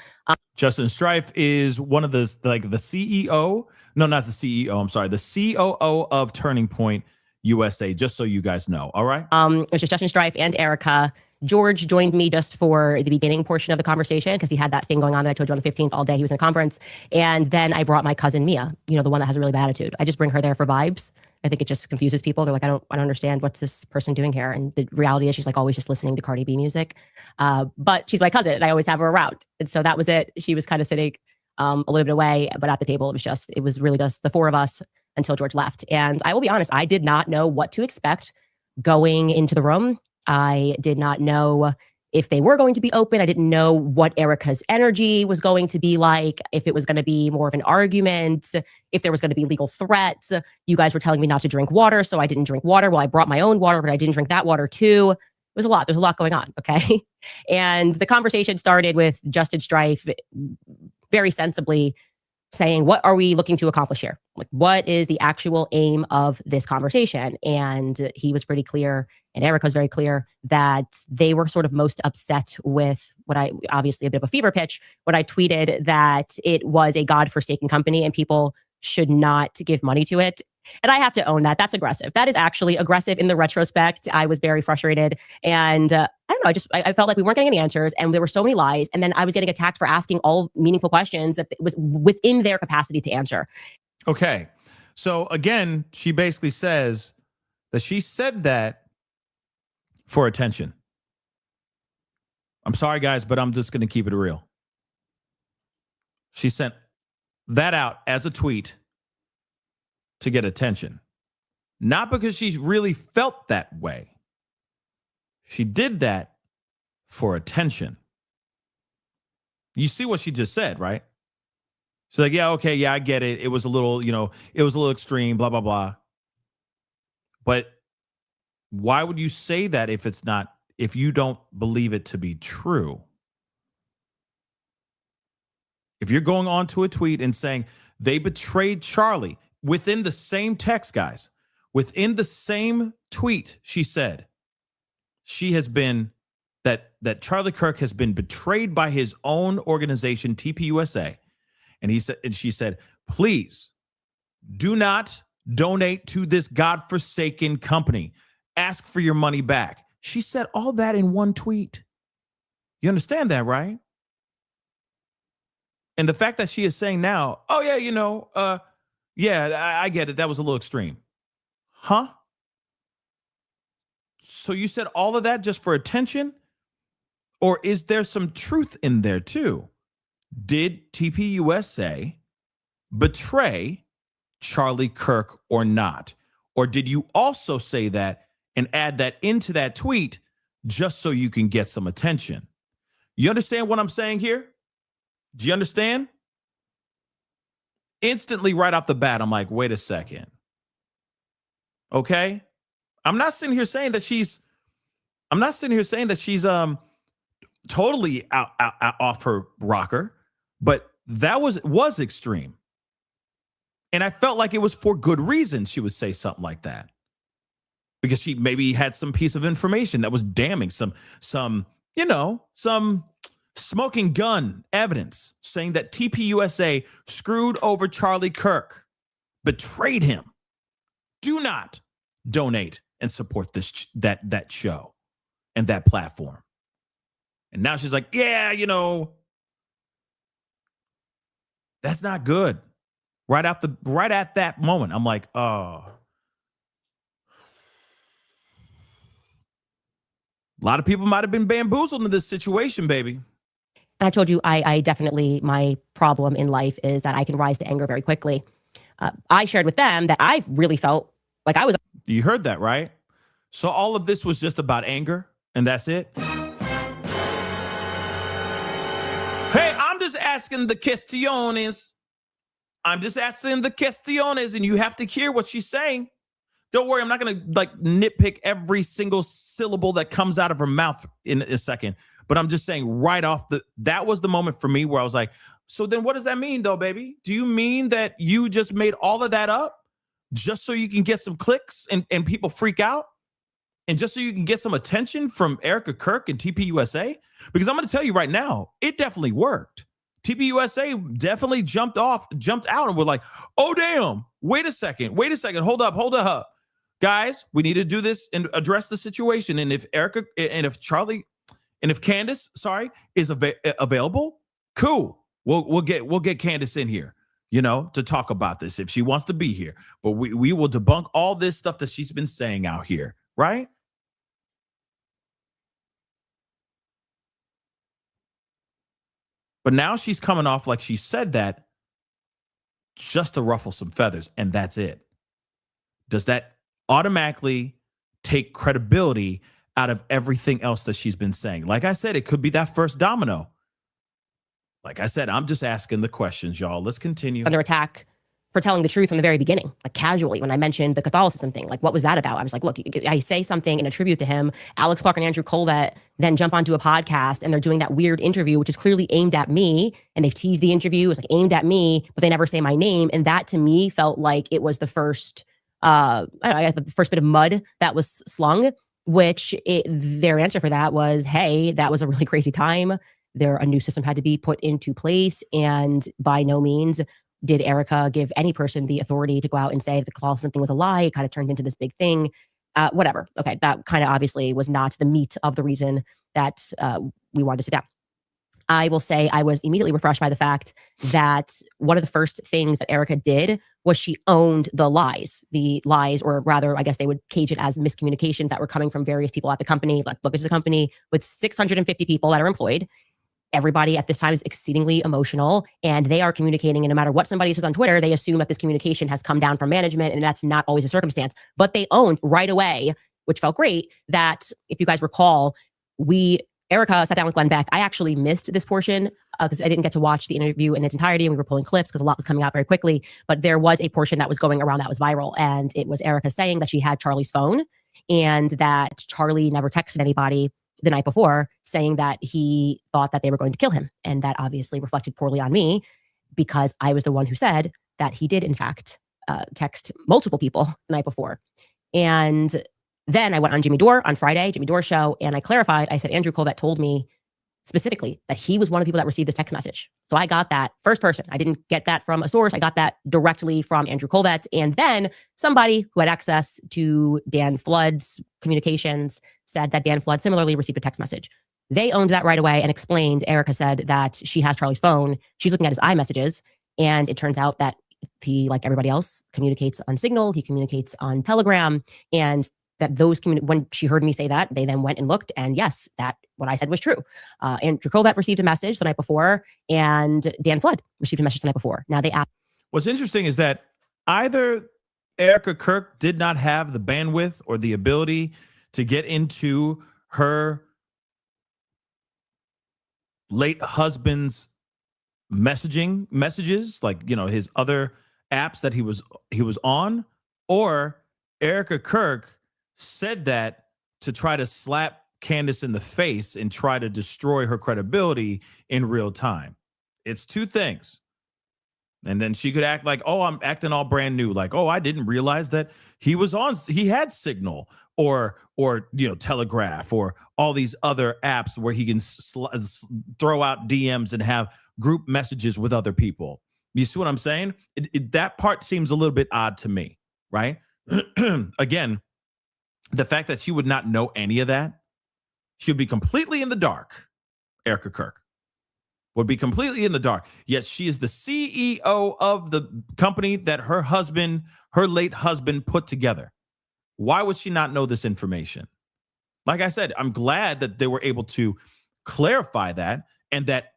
Justin Strife is one of the CEO. No, not the CEO. I'm sorry. The COO of Turning Point USA, just so you guys know. All right. It was just Justin Strife and Erika. George joined me just for the beginning portion of the conversation because he had that thing going on that I told you on the 15th all day. He was in a conference. And then I brought my cousin Mia, the one that has a really bad attitude. I just bring her there for vibes. I think it just confuses people. They're like, I don't understand what's this person doing here. And the reality is she's like always just listening to Cardi B music. But she's my cousin and I always have her around. And so that was it. She was kind of sitting a little bit away, but at the table, it was really just the four of us until George left. And I will be honest, I did not know what to expect going into the room. I did not know if they were going to be open. I didn't know what Erika's energy was going to be like, if it was going to be more of an argument, if there was going to be legal threats. You guys were telling me not to drink water, so I didn't drink water. Well, I brought my own water, but I didn't drink that water too. It was a lot. There's a lot going on, okay? And the conversation started with Justin Strife very sensibly saying, what are we looking to accomplish here? Like, what is the actual aim of this conversation? And he was pretty clear, and Erika was very clear, that they were sort of most upset with obviously a bit of a fever pitch, when I tweeted that it was a godforsaken company and people should not give money to it. And I have to own that. That's aggressive. That is actually aggressive in the retrospect. I was very frustrated. And I don't know, I felt like we weren't getting any answers and there were so many lies. And then I was getting attacked for asking all meaningful questions that was within their capacity to answer. Okay. So again, she basically says that she said that for attention. I'm sorry, guys, but I'm just going to keep it real. She sent that out as a tweet to get attention. Not because she really felt that way. She did that for attention. You see what she just said, right? She's like, yeah, okay, yeah, I get it. It was a little, it was a little extreme, blah, blah, blah. But why would you say that if you don't believe it to be true? If you're going on to a tweet and saying they betrayed Charlie, within the same text, guys, within the same tweet, she said she has been, that Charlie Kirk has been betrayed by his own organization, TPUSA. And she said, please do not donate to this godforsaken company. Ask for your money back. She said all that in one tweet. You understand that, right? And the fact that she is saying now, oh yeah, yeah, I get it. That was a little extreme. Huh? So you said all of that just for attention? Or is there some truth in there too? Did TPUSA betray Charlie Kirk or not? Or did you also say that and add that into that tweet just so you can get some attention? You understand what I'm saying here? Do you understand? Instantly, right off the bat, I'm like, wait a second. Okay? I'm not sitting here saying that she's totally out off her rocker, but that was extreme. And I felt like it was for good reason she would say something like that. Because she maybe had some piece of information that was damning, some smoking gun evidence saying that TPUSA screwed over Charlie Kirk, betrayed him. Do not donate and support that show and that platform. And now she's like, yeah, that's not good. Right at that moment, I'm like, oh. A lot of people might have been bamboozled in this situation, baby. I told you, I definitely, my problem in life is that I can rise to anger very quickly. I shared with them that I really felt like I was. You heard that, right? So all of this was just about anger, and that's it? Hey, I'm just asking the questiones. And you have to hear what she's saying. Don't worry, I'm not going to nitpick every single syllable that comes out of her mouth in a second. But I'm just saying right off that was the moment for me where I was like, so then what does that mean though, baby? Do you mean that you just made all of that up just so you can get some clicks and people freak out? And just so you can get some attention from Erika Kirk and TPUSA? Because I'm going to tell you right now, it definitely worked. TPUSA definitely jumped out and were like, oh, damn, wait a second, hold up. Guys, we need to do this and address the situation. And if Candace, is available, cool. We'll get Candace in here, to talk about this if she wants to be here. But we will debunk all this stuff that she's been saying out here, right? But now she's coming off like she said that just to ruffle some feathers, and that's it. Does that automatically take credibility out of everything else that she's been saying? Like I said, it could be that first domino. Like I said, I'm just asking the questions, y'all. Let's continue. Under attack for telling the truth from the very beginning, like casually, when I mentioned the Catholicism thing. Like, what was that about? I was like, look, I say something in a tribute to him. Alex Clark and Andrew Colvett then jump onto a podcast and they're doing that weird interview, which is clearly aimed at me. And they've teased the interview. It's like aimed at me, but they never say my name. And that to me felt like it was the first, the first bit of mud that was slung, which their answer for that was, hey, that was a really crazy time. A new system had to be put into place. And by no means did Erika give any person the authority to go out and say the Catholicism thing was a lie. It kind of turned into this big thing. Whatever. Okay, that kind of obviously was not the meat of the reason that we wanted to sit down. I will say I was immediately refreshed by the fact that one of the first things that Erika did was she owned the lies, or rather, I guess they would cage it as miscommunications that were coming from various people at the company. Like, look, this is a company with 650 people that are employed. Everybody at this time is exceedingly emotional and they are communicating. And no matter what somebody says on Twitter, they assume that this communication has come down from management, and that's not always the circumstance. But they owned right away, which felt great, that if you guys recall, Erika sat down with Glenn Beck. I actually missed this portion because I didn't get to watch the interview in its entirety, and we were pulling clips because a lot was coming out very quickly. But there was a portion that was going around that was viral, and it was Erika saying that she had Charlie's phone and that Charlie never texted anybody the night before, saying that he thought that they were going to kill him. And that obviously reflected poorly on me because I was the one who said that he did, in fact, text multiple people the night before. And then I went on Jimmy Dore on Friday, Jimmy Dore show, and I clarified. I said, Andrew Colvett told me specifically that he was one of the people that received this text message. So I got that first person. I didn't get that from a source. I got that directly from Andrew Colvett. And then somebody who had access to Dan Flood's communications said that Dan Flood similarly received a text message. They owned that right away and explained. Erika said that she has Charlie's phone. She's looking at his iMessages. And it turns out that he, like everybody else, communicates on Signal. He communicates on Telegram. And that when she heard me say that, they then went and looked, and yes, that what I said was true. Andrew Colvett received a message the night before, and Dan Flood received a message the night before. Now they asked. What's interesting is that either Erika Kirk did not have the bandwidth or the ability to get into her late husband's messages, like, his other apps that he was on, or Erika Kirk said that to try to slap Candace in the face and try to destroy her credibility in real time. It's two things. And then she could act like, oh, I'm acting all brand new. Like, oh, I didn't realize that he had Signal or Telegraph or all these other apps where he can throw out DMs and have group messages with other people. You see what I'm saying? That part seems a little bit odd to me, right? Again, the fact that she would not know any of that, she would be completely in the dark. Erika Kirk would be completely in the dark. Yet she is the CEO of the company that her late husband put together. Why would she not know this information? Like I said, I'm glad that they were able to clarify that and that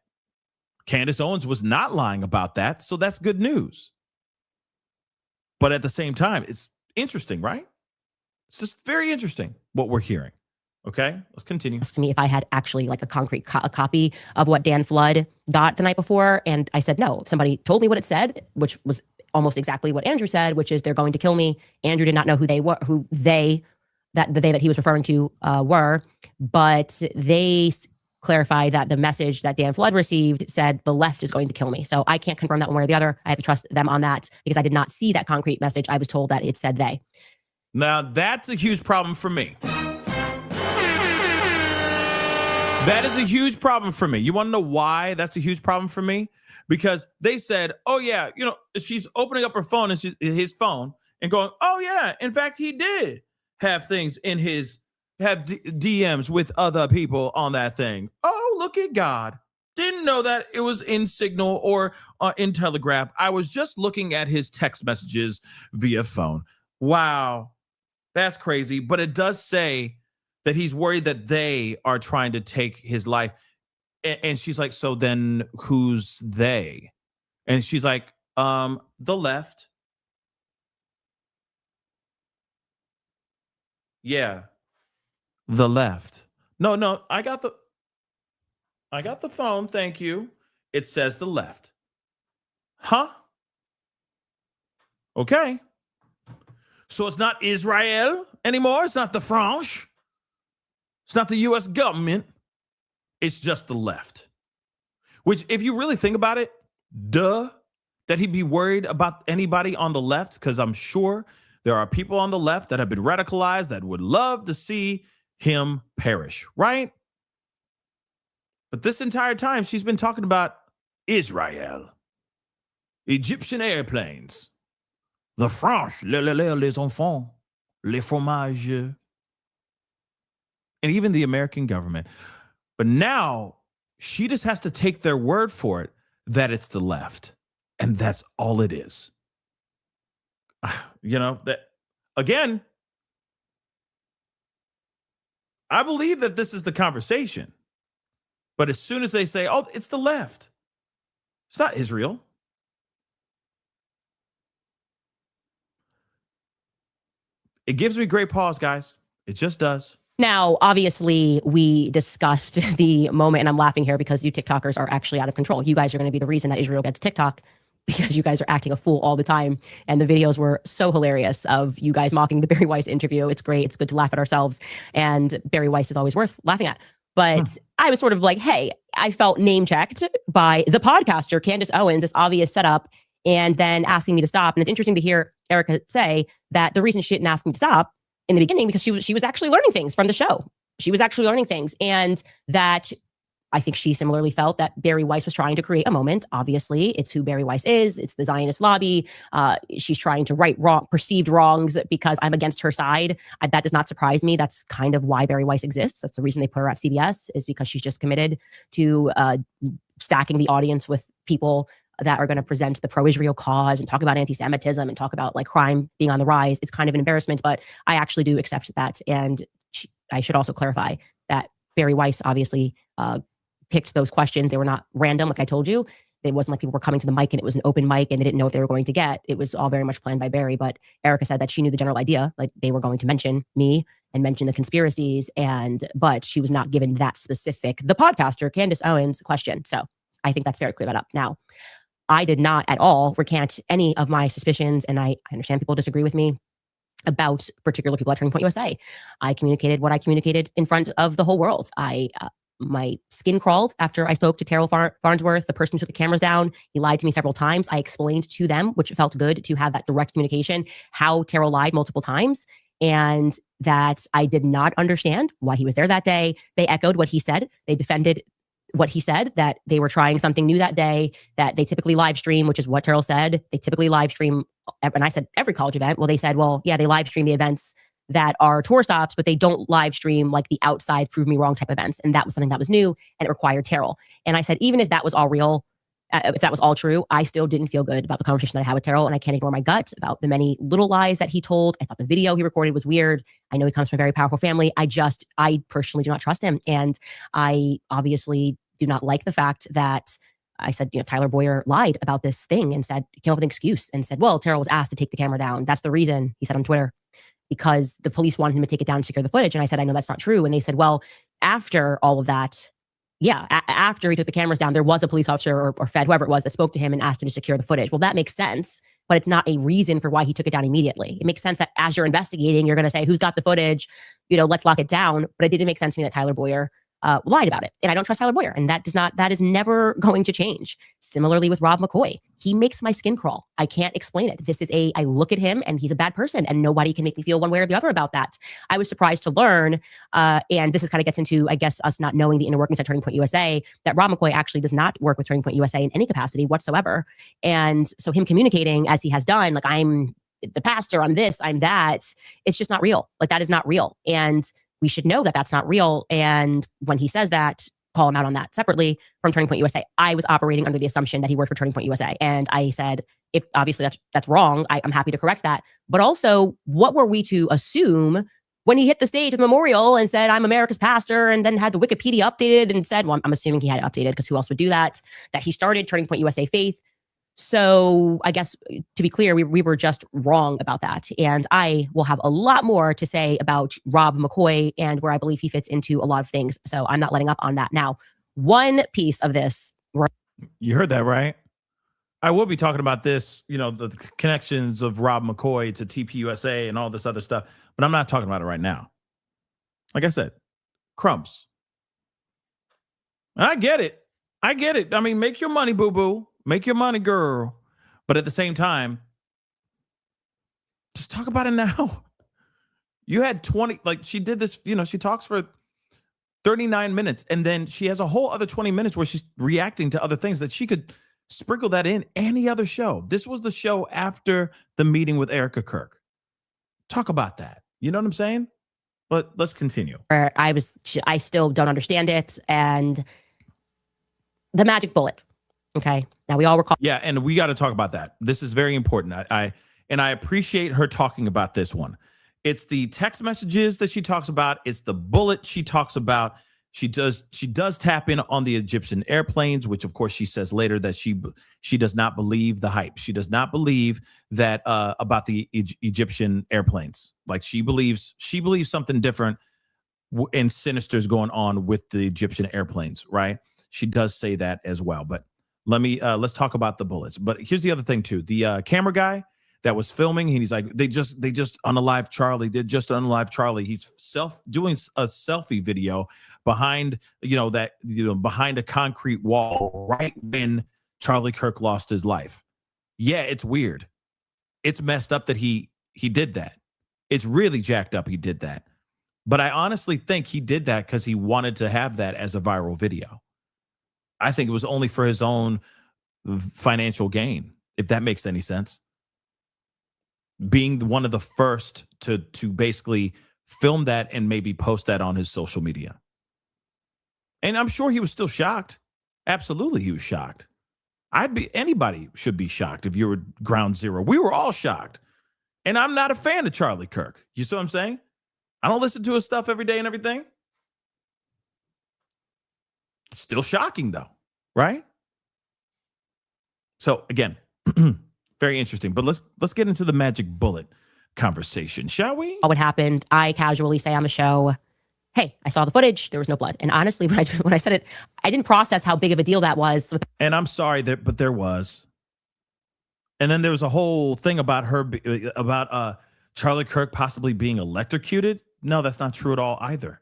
Candace Owens was not lying about that. So that's good news. But at the same time, it's interesting, right? It's just very interesting what we're hearing. Okay, let's continue. Asked me if I had actually like a concrete copy of what Dan Flood got the night before. And I said, no. Somebody told me what it said, which was almost exactly what Andrew said, which is they're going to kill me. Andrew did not know who they were, that he was referring to were, but they clarified that the message that Dan Flood received said the left is going to kill me. So I can't confirm that one way or the other. I have to trust them on that because I did not see that concrete message. I was told that it said they. Now, that's a huge problem for me. That is a huge problem for me. You want to know why that's a huge problem for me? Because they said, oh, yeah, she's opening up her phone and his phone and going, oh, yeah, in fact, he did have things in DMs with other people on that thing. Oh, look at God. Didn't know that it was in Signal or in Telegraph. I was just looking at his text messages via phone. Wow, that's crazy. But it does say that he's worried that they are trying to take his life. And she's like, so then who's they? And she's like, the left. Yeah, the left. No, I got the phone. Thank you. It says the left. Huh? Okay. So it's not Israel anymore. It's not the French. It's not the U.S. government. It's just the left. Which, if you really think about it, that he'd be worried about anybody on the left, because I'm sure there are people on the left that have been radicalized that would love to see him perish, right? But this entire time, she's been talking about Israel, Egyptian airplanes, the French, les enfants, les fromages, and even the American government. But now she just has to take their word for it that it's the left. And that's all it is. That again, I believe that this is the conversation. But as soon as they say, oh, it's the left, it's not Israel. It gives me great pause, guys. It just does. Now, obviously, we discussed the moment, and I'm laughing here because you TikTokers are actually out of control. You guys are going to be the reason that Israel gets TikTok, because you guys are acting a fool all the time. And the videos were so hilarious of you guys mocking the Barry Weiss interview. It's great. It's good to laugh at ourselves. And Barry Weiss is always worth laughing at. But I was sort of like, hey, I felt name checked by the podcaster, Candace Owens, this obvious setup, and then asking me to stop. And it's interesting to hear Erika say that the reason she didn't ask me to stop in the beginning, because she was actually learning things from the show. She was actually learning things. And that I think she similarly felt that Barry Weiss was trying to create a moment. Obviously, it's who Barry Weiss is. It's the Zionist lobby. She's trying to right perceived wrongs because I'm against her side. That does not surprise me. That's kind of why Barry Weiss exists. That's the reason they put her at CBS, is because she's just committed to stacking the audience with people that are going to present the pro-Israel cause and talk about anti-Semitism and talk about like crime being on the rise. It's kind of an embarrassment, but I actually do accept that. And I should also clarify that Barry Weiss obviously picked those questions. They were not random, like I told you. It wasn't like people were coming to the mic and it was an open mic and they didn't know what they were going to get. It was all very much planned by Barry. But Erika said that she knew the general idea, like they were going to mention me and mention the conspiracies, but she was not given that specific, the podcaster, Candace Owens, question. So I think that's very clear that up. Now, I did not at all recant any of my suspicions, and I understand people disagree with me about particular people at Turning Point USA. I communicated what I communicated in front of the whole world. My skin crawled after I spoke to Terrell Farnsworth, the person who took the cameras down. He lied to me several times. I explained to them, which felt good to have that direct communication, how Terrell lied multiple times, and that I did not understand why he was there that day. They echoed what he said. They defended what he said, that they were trying something new that day, that they typically live stream, which is what Terrell said. They typically live stream, and I said every college event. Well, they said, well, yeah, they live stream the events that are tour stops, but they don't live stream like the outside prove me wrong type events. And that was something that was new and it required Terrell. And I said, even if that was all real, if that was all true, I still didn't feel good about the conversation that I had with Terrell, and I can't ignore my gut about the many little lies that he told. I thought the video he recorded was weird. I know he comes from a very powerful family. I personally do not trust him. And I obviously do not like the fact that I said, Tyler Boyer lied about this thing and said, came up with an excuse and said, well, Terrell was asked to take the camera down. That's the reason, he said on Twitter, because the police wanted him to take it down and secure the footage. And I said, I know that's not true. And they said, well, after all of that, after he took the cameras down, there was a police officer or Fed, whoever it was, that spoke to him and asked him to secure the footage. Well, that makes sense, but it's not a reason for why he took it down immediately. It makes sense that as you're investigating, you're going to say, who's got the footage? Let's lock it down. But it didn't make sense to me that Tyler Boyer lied about it. And I don't trust Tyler Boyer. And that is never going to change. Similarly with Rob McCoy, he makes my skin crawl. I can't explain it. I look at him and he's a bad person and nobody can make me feel one way or the other about that. I was surprised to learn, and this is kind of gets into, I guess, us not knowing the inner workings at Turning Point USA, that Rob McCoy actually does not work with Turning Point USA in any capacity whatsoever. And so him communicating as he has done, like, I'm the pastor, I'm this, I'm that, it's just not real. Like, that is not real. And we should know that that's not real. And when he says that, call him out on that separately from Turning Point USA. I was operating under the assumption that he worked for Turning Point USA. And I said, if obviously that's wrong, I'm happy to correct that. But also, what were we to assume when he hit the stage at the memorial and said, I'm America's pastor, and then had the Wikipedia updated and said, well, I'm assuming he had it updated because who else would do that he started Turning Point USA Faith. So I guess, to be clear, we were just wrong about that. And I will have a lot more to say about Rob McCoy and where I believe he fits into a lot of things. So I'm not letting up on that. Now, one piece of this. You heard that, right? I will be talking about this, the connections of Rob McCoy to TPUSA and all this other stuff, but I'm not talking about it right now. Like I said, crumbs. I get it. I mean, make your money, boo-boo. Make your money, girl. But at the same time, just talk about it now. You had 20, like, she did this, she talks for 39 minutes, and then she has a whole other 20 minutes where she's reacting to other things that she could sprinkle that in any other show. This was the show after the meeting with Erika Kirk. Talk about that. You know what I'm saying? But let's continue. I still don't understand it. And the magic bullet. Okay. Now we all recall. Yeah, and we got to talk about that. This is very important. I appreciate her talking about this one. It's the text messages that she talks about. It's the bullet she talks about. She does tap in on the Egyptian airplanes, which of course she says later that she does not believe the hype. She does not believe that about the Egyptian airplanes. Like, she believes something different and sinister is going on with the Egyptian airplanes, right? She does say that as well. But let's talk about the bullets. But here's the other thing too. The camera guy that was filming, he's like, they just unalive Charlie. They just unalive Charlie. He's doing a selfie video behind, behind a concrete wall right when Charlie Kirk lost his life. Yeah, it's weird. It's messed up that he did that. It's really jacked up he did that. But I honestly think he did that because he wanted to have that as a viral video. I think it was only for his own financial gain, if that makes any sense. Being one of the first to basically film that and maybe post that on his social media. And I'm sure he was still shocked. Absolutely, he was shocked. Anybody should be shocked if you were ground zero. We were all shocked. And I'm not a fan of Charlie Kirk. You see what I'm saying? I don't listen to his stuff every day and everything. Still shocking though, right? So again, very interesting. But let's get into the magic bullet conversation, shall we? What happened? I casually say on the show, hey, I saw the footage. There was no blood. And honestly, when I said it, I didn't process how big of a deal that was. And I'm sorry but there was. And then there was a whole thing about Charlie Kirk possibly being electrocuted. No, that's not true at all either.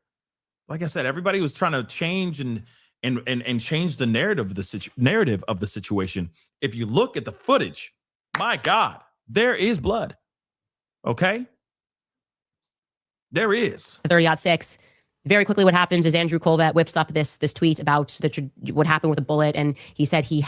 Like I said, everybody was trying to change and change the narrative of the situation. If you look at the footage, my God, there is blood. Okay? There is. 30-6. Very quickly, what happens is Andrew Colvett whips up this tweet about what happened with the bullet, and he said he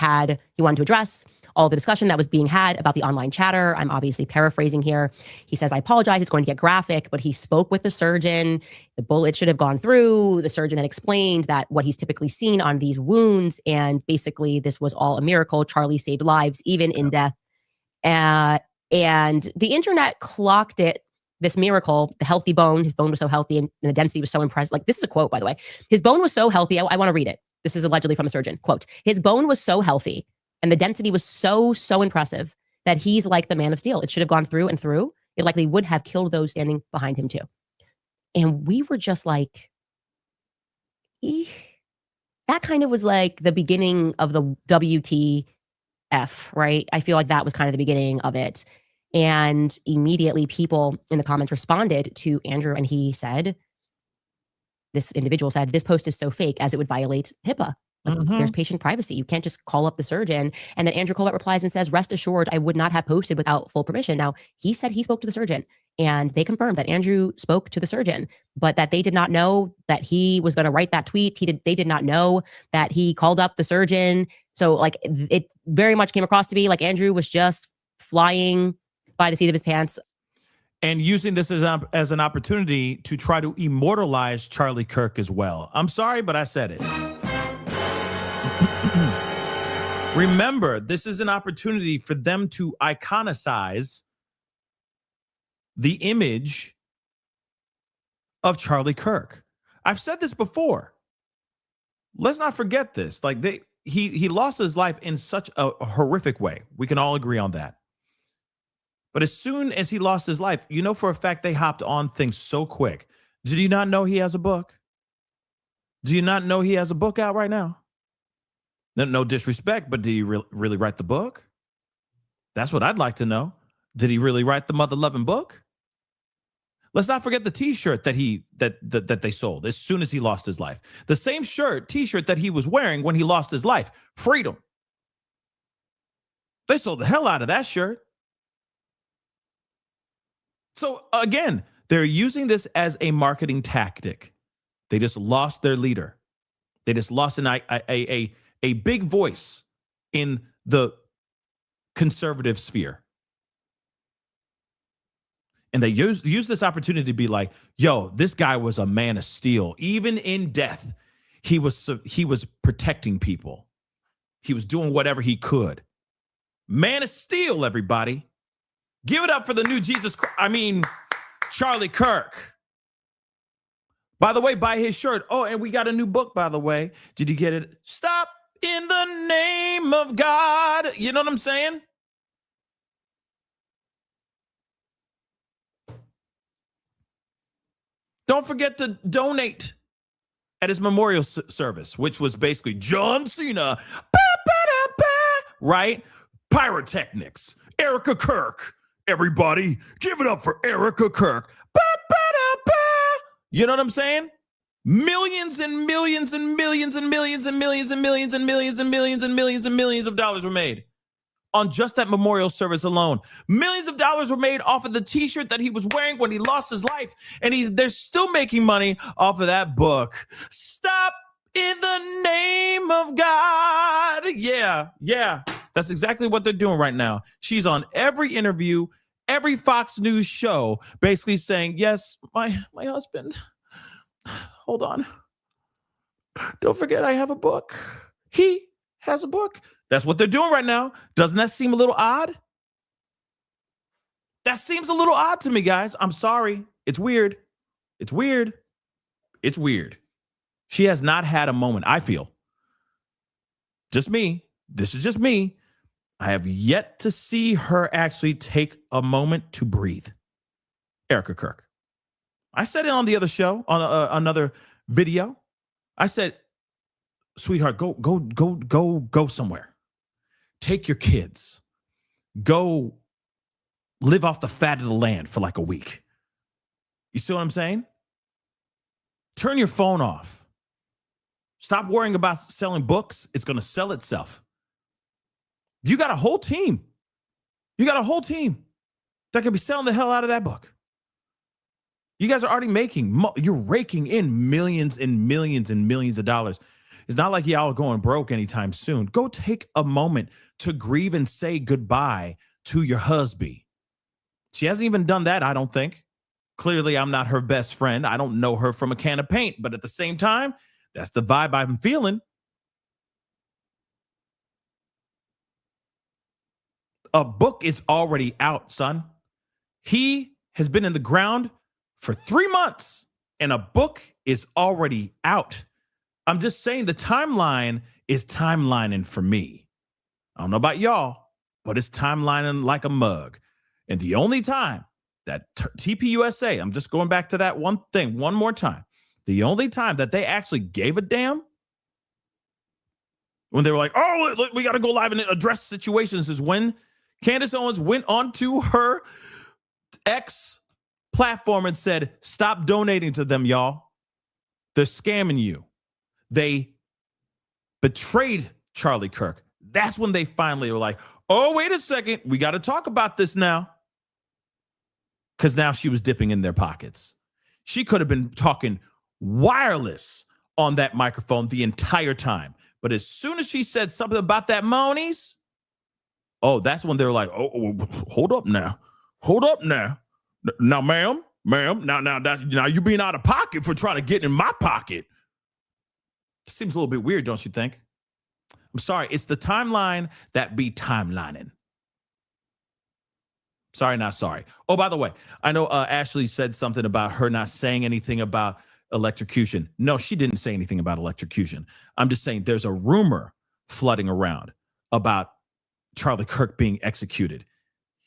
wanted to address all the discussion that was being had about the online chatter. I'm obviously paraphrasing here. He says, I apologize, it's going to get graphic, but he spoke with the surgeon. The bullet should have gone through. The surgeon then explained that what he's typically seen on these wounds, and basically this was all a miracle. Charlie saved lives, even in death. And the internet clocked it, this miracle, the healthy bone. His bone was so healthy and the density was so impressive. Like, this is a quote, by the way. His bone was so healthy. I want to read it. This is allegedly from a surgeon. Quote, his bone was so healthy and the density was so impressive that he's like the man of steel. It should have gone through and through. It likely would have killed those standing behind him too. And we were just like, that kind of was like the beginning of the WTF, right? I feel like that was kind of the beginning of it. And immediately people in the comments responded to Andrew, and he said, this individual said, this post is so fake as it would violate HIPAA. Like, there's patient privacy. You can't just call up the surgeon. And then Andrew Colbert replies and says, rest assured, I would not have posted without full permission. Now, he said he spoke to the surgeon, and they confirmed that Andrew spoke to the surgeon, but that they did not know that he was going to write that tweet. They did not know that he called up the surgeon. So like, it very much came across to me like Andrew was just flying by the seat of his pants. And using this as an opportunity to try to immortalize Charlie Kirk as well. I'm sorry, but I said it. Remember, this is an opportunity for them to iconicize the image of Charlie Kirk. I've said this before. Let's not forget this. Like he lost his life in such a horrific way. We can all agree on that. But as soon as he lost his life, you know for a fact they hopped on things so quick. Did you not know he has a book? Do you not know he has a book out right now? No disrespect, but did he really write the book? That's what I'd like to know. Did he really write the mother-loving book? Let's not forget the T-shirt that they sold as soon as he lost his life. The same T-shirt that he was wearing when he lost his life. Freedom. They sold the hell out of that shirt. So again, they're using this as a marketing tactic. They just lost their leader. They just lost a big voice in the conservative sphere. And they use this opportunity to be like, yo, this guy was a man of steel. Even in death, he was protecting people. He was doing whatever he could. Man of steel, everybody. Give it up for the new Charlie Kirk. By the way, buy his shirt. Oh, and we got a new book, by the way. Did you get it? Stop in the name of God. You know what I'm saying? Don't forget to donate at his memorial service, which was basically John Cena, right? Pyrotechnics, Erika Kirk. Everybody, give it up for Erika Kirk. You know what I'm saying? Millions and millions and millions and millions and millions and millions and millions and millions and millions and millions of dollars were made on just that memorial service alone. Millions of dollars were made off of the T-shirt that he was wearing when he lost his life, and they're still making money off of that book. Stop in the name of God. Yeah. That's exactly what they're doing right now. She's on every interview, every Fox News show, basically saying, yes, my husband, hold on. Don't forget I have a book. He has a book. That's what they're doing right now. Doesn't that seem a little odd? That seems a little odd to me, guys. I'm sorry. It's weird. It's weird. It's weird. She has not had a moment, I feel. Just me. This is just me. I have yet to see her actually take a moment to breathe. Erika Kirk. I said it on the other show, on another video. I said, sweetheart, go somewhere. Take your kids. Go live off the fat of the land for like a week. You see what I'm saying? Turn your phone off. Stop worrying about selling books. It's going to sell itself. You got a whole team. You got a whole team that could be selling the hell out of that book. You guys are already you're raking in millions and millions and millions of dollars. It's not like y'all are going broke anytime soon. Go take a moment to grieve and say goodbye to your husband. She hasn't even done that, I don't think. Clearly, I'm not her best friend. I don't know her from a can of paint. But at the same time, that's the vibe I'm feeling. A book is already out, son. He has been in the ground for 3 months, and a book is already out. I'm just saying the timeline is timelining for me. I don't know about y'all, but it's timelining like a mug. And the only time that TPUSA, I'm just going back to that one thing one more time. The only time that they actually gave a damn, when they were like, oh, look, we got to go live and address situations, is when Candace Owens went onto her X platform and said, stop donating to them, y'all. They're scamming you. They betrayed Charlie Kirk. That's when they finally were like, oh, wait a second. We got to talk about this now. Because now she was dipping in their pockets. She could have been talking wireless on that microphone the entire time. But as soon as she said something about that Monies, oh, that's when they were like, oh, hold up now. Hold up now. Now, ma'am, now you being out of pocket for trying to get in my pocket. Seems a little bit weird, don't you think? I'm sorry. It's the timeline that be timelining. Sorry, not sorry. Oh, by the way, I know Ashley said something about her not saying anything about electrocution. No, she didn't say anything about electrocution. I'm just saying there's a rumor flooding around about Charlie Kirk being executed.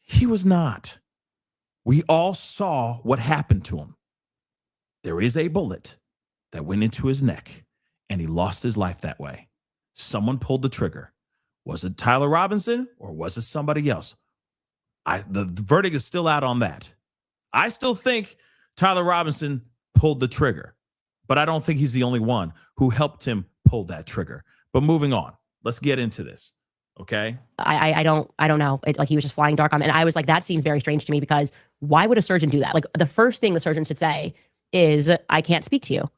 He was not. We all saw what happened to him. There is a bullet that went into his neck, and he lost his life that way. Someone pulled the trigger. Was it Tyler Robinson or was it somebody else? The verdict is still out on that. I still think Tyler Robinson pulled the trigger, but I don't think he's the only one who helped him pull that trigger. But moving on, let's get into this. Okay. I don't know. Like he was just flying dark on me. And I was like, that seems very strange to me because why would a surgeon do that? Like the first thing the surgeon should say is, I can't speak to you.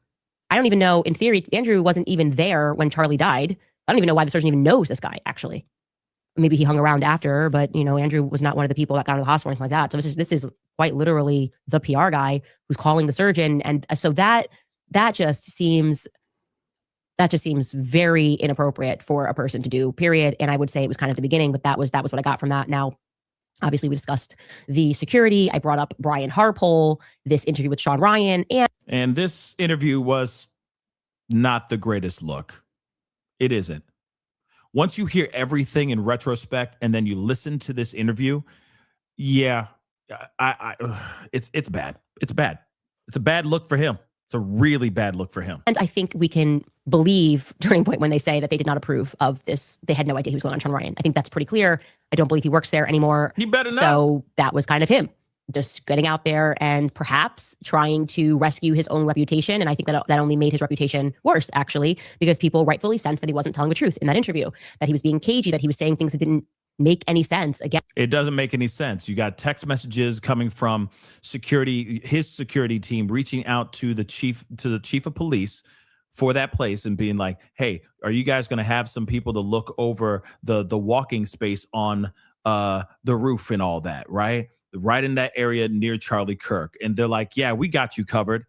I don't even know. In theory, Andrew wasn't even there when Charlie died. I don't even know why the surgeon even knows this guy, actually. Maybe he hung around after, but Andrew was not one of the people that got into the hospital or anything like that. So this is quite literally the PR guy who's calling the surgeon. And so that just seems very inappropriate for a person to do, period. And I would say it was kind of the beginning, but that was what I got from that. Now, obviously we discussed the security. I brought up Brian Harpole, this interview with Sean Ryan. And this interview was not the greatest look. It isn't. Once you hear everything in retrospect and then you listen to this interview, yeah, it's bad. It's bad. It's a bad look for him. It's a really bad look for him. And I think we can believe Turning Point when they say that they did not approve of this. They had no idea he was going on Sean Ryan. I think that's pretty clear. I don't believe he works there anymore. He better not. So that was kind of him just getting out there and perhaps trying to rescue his own reputation. And I think that only made his reputation worse, actually, because people rightfully sensed that he wasn't telling the truth in that interview, that he was being cagey, that he was saying things that didn't make any sense. Again, it doesn't make any sense. You got text messages coming from his security team, reaching out to the chief of police for that place and being like, hey, are you guys going to have some people to look over the walking space on the roof and all that, right in that area near Charlie Kirk? And they're like, yeah, we got you covered.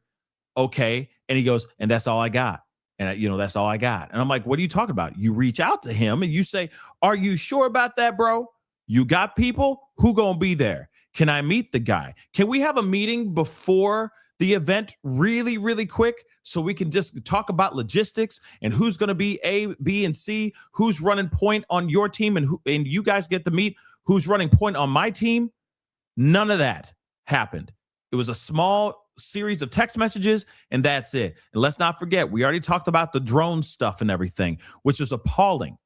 Okay. And he goes, and that's all I got. And, that's all I got. And I'm like, what are you talking about? You reach out to him and you say, are you sure about that, bro? You got people who gonna be there? Can I meet the guy? Can we have a meeting before the event really, really quick so we can just talk about logistics and who's going to be A, B, and C, who's running point on your team, and you guys get to meet who's running point on my team? None of that happened. It was a small series of text messages, and that's it. And let's not forget, we already talked about the drone stuff and everything, which is appalling.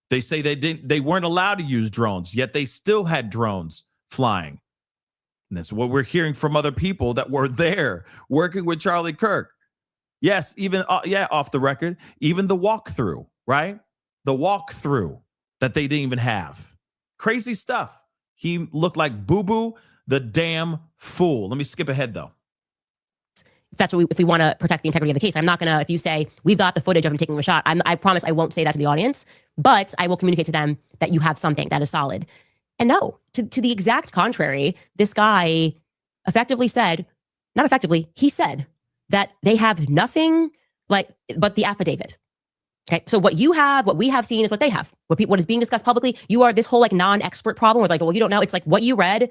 They say they weren't allowed to use drones, yet they still had drones flying. And that's what we're hearing from other people that were there working with Charlie Kirk. Yes, even off the record, even the walkthrough, right? The walkthrough that they didn't even have. Crazy stuff. He looked like Boo-Boo the damn fool. Let me skip ahead though. If we want to protect the integrity of the case, I'm not going to, if you say, we've got the footage of him taking a shot, I promise I won't say that to the audience, but I will communicate to them that you have something that is solid. And no, to the exact contrary, this guy effectively said, not effectively, he said that they have nothing but the affidavit. Okay, so what we have seen is what they have. What is being discussed publicly, you are this whole non-expert problem with well, you don't know. It's like what you read,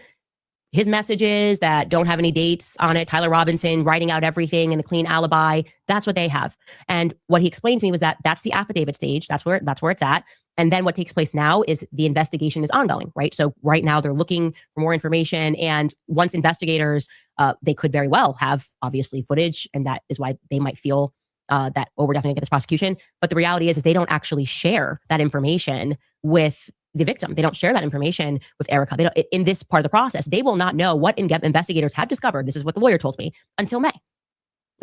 his messages that don't have any dates on it, Tyler Robinson writing out everything and the clean alibi, that's what they have. And what he explained to me was that that's the affidavit stage. That's where it's at. And then what takes place now is the investigation is ongoing, right? So right now they're looking for more information. And once investigators, they could very well have obviously footage. And that is why they might feel that, we're definitely gonna get this prosecution. But the reality is they don't actually share that information with the victim. They don't share that information with Erika. They don't, in this part of the process, they will not know what investigators have discovered. This is what the lawyer told me until May.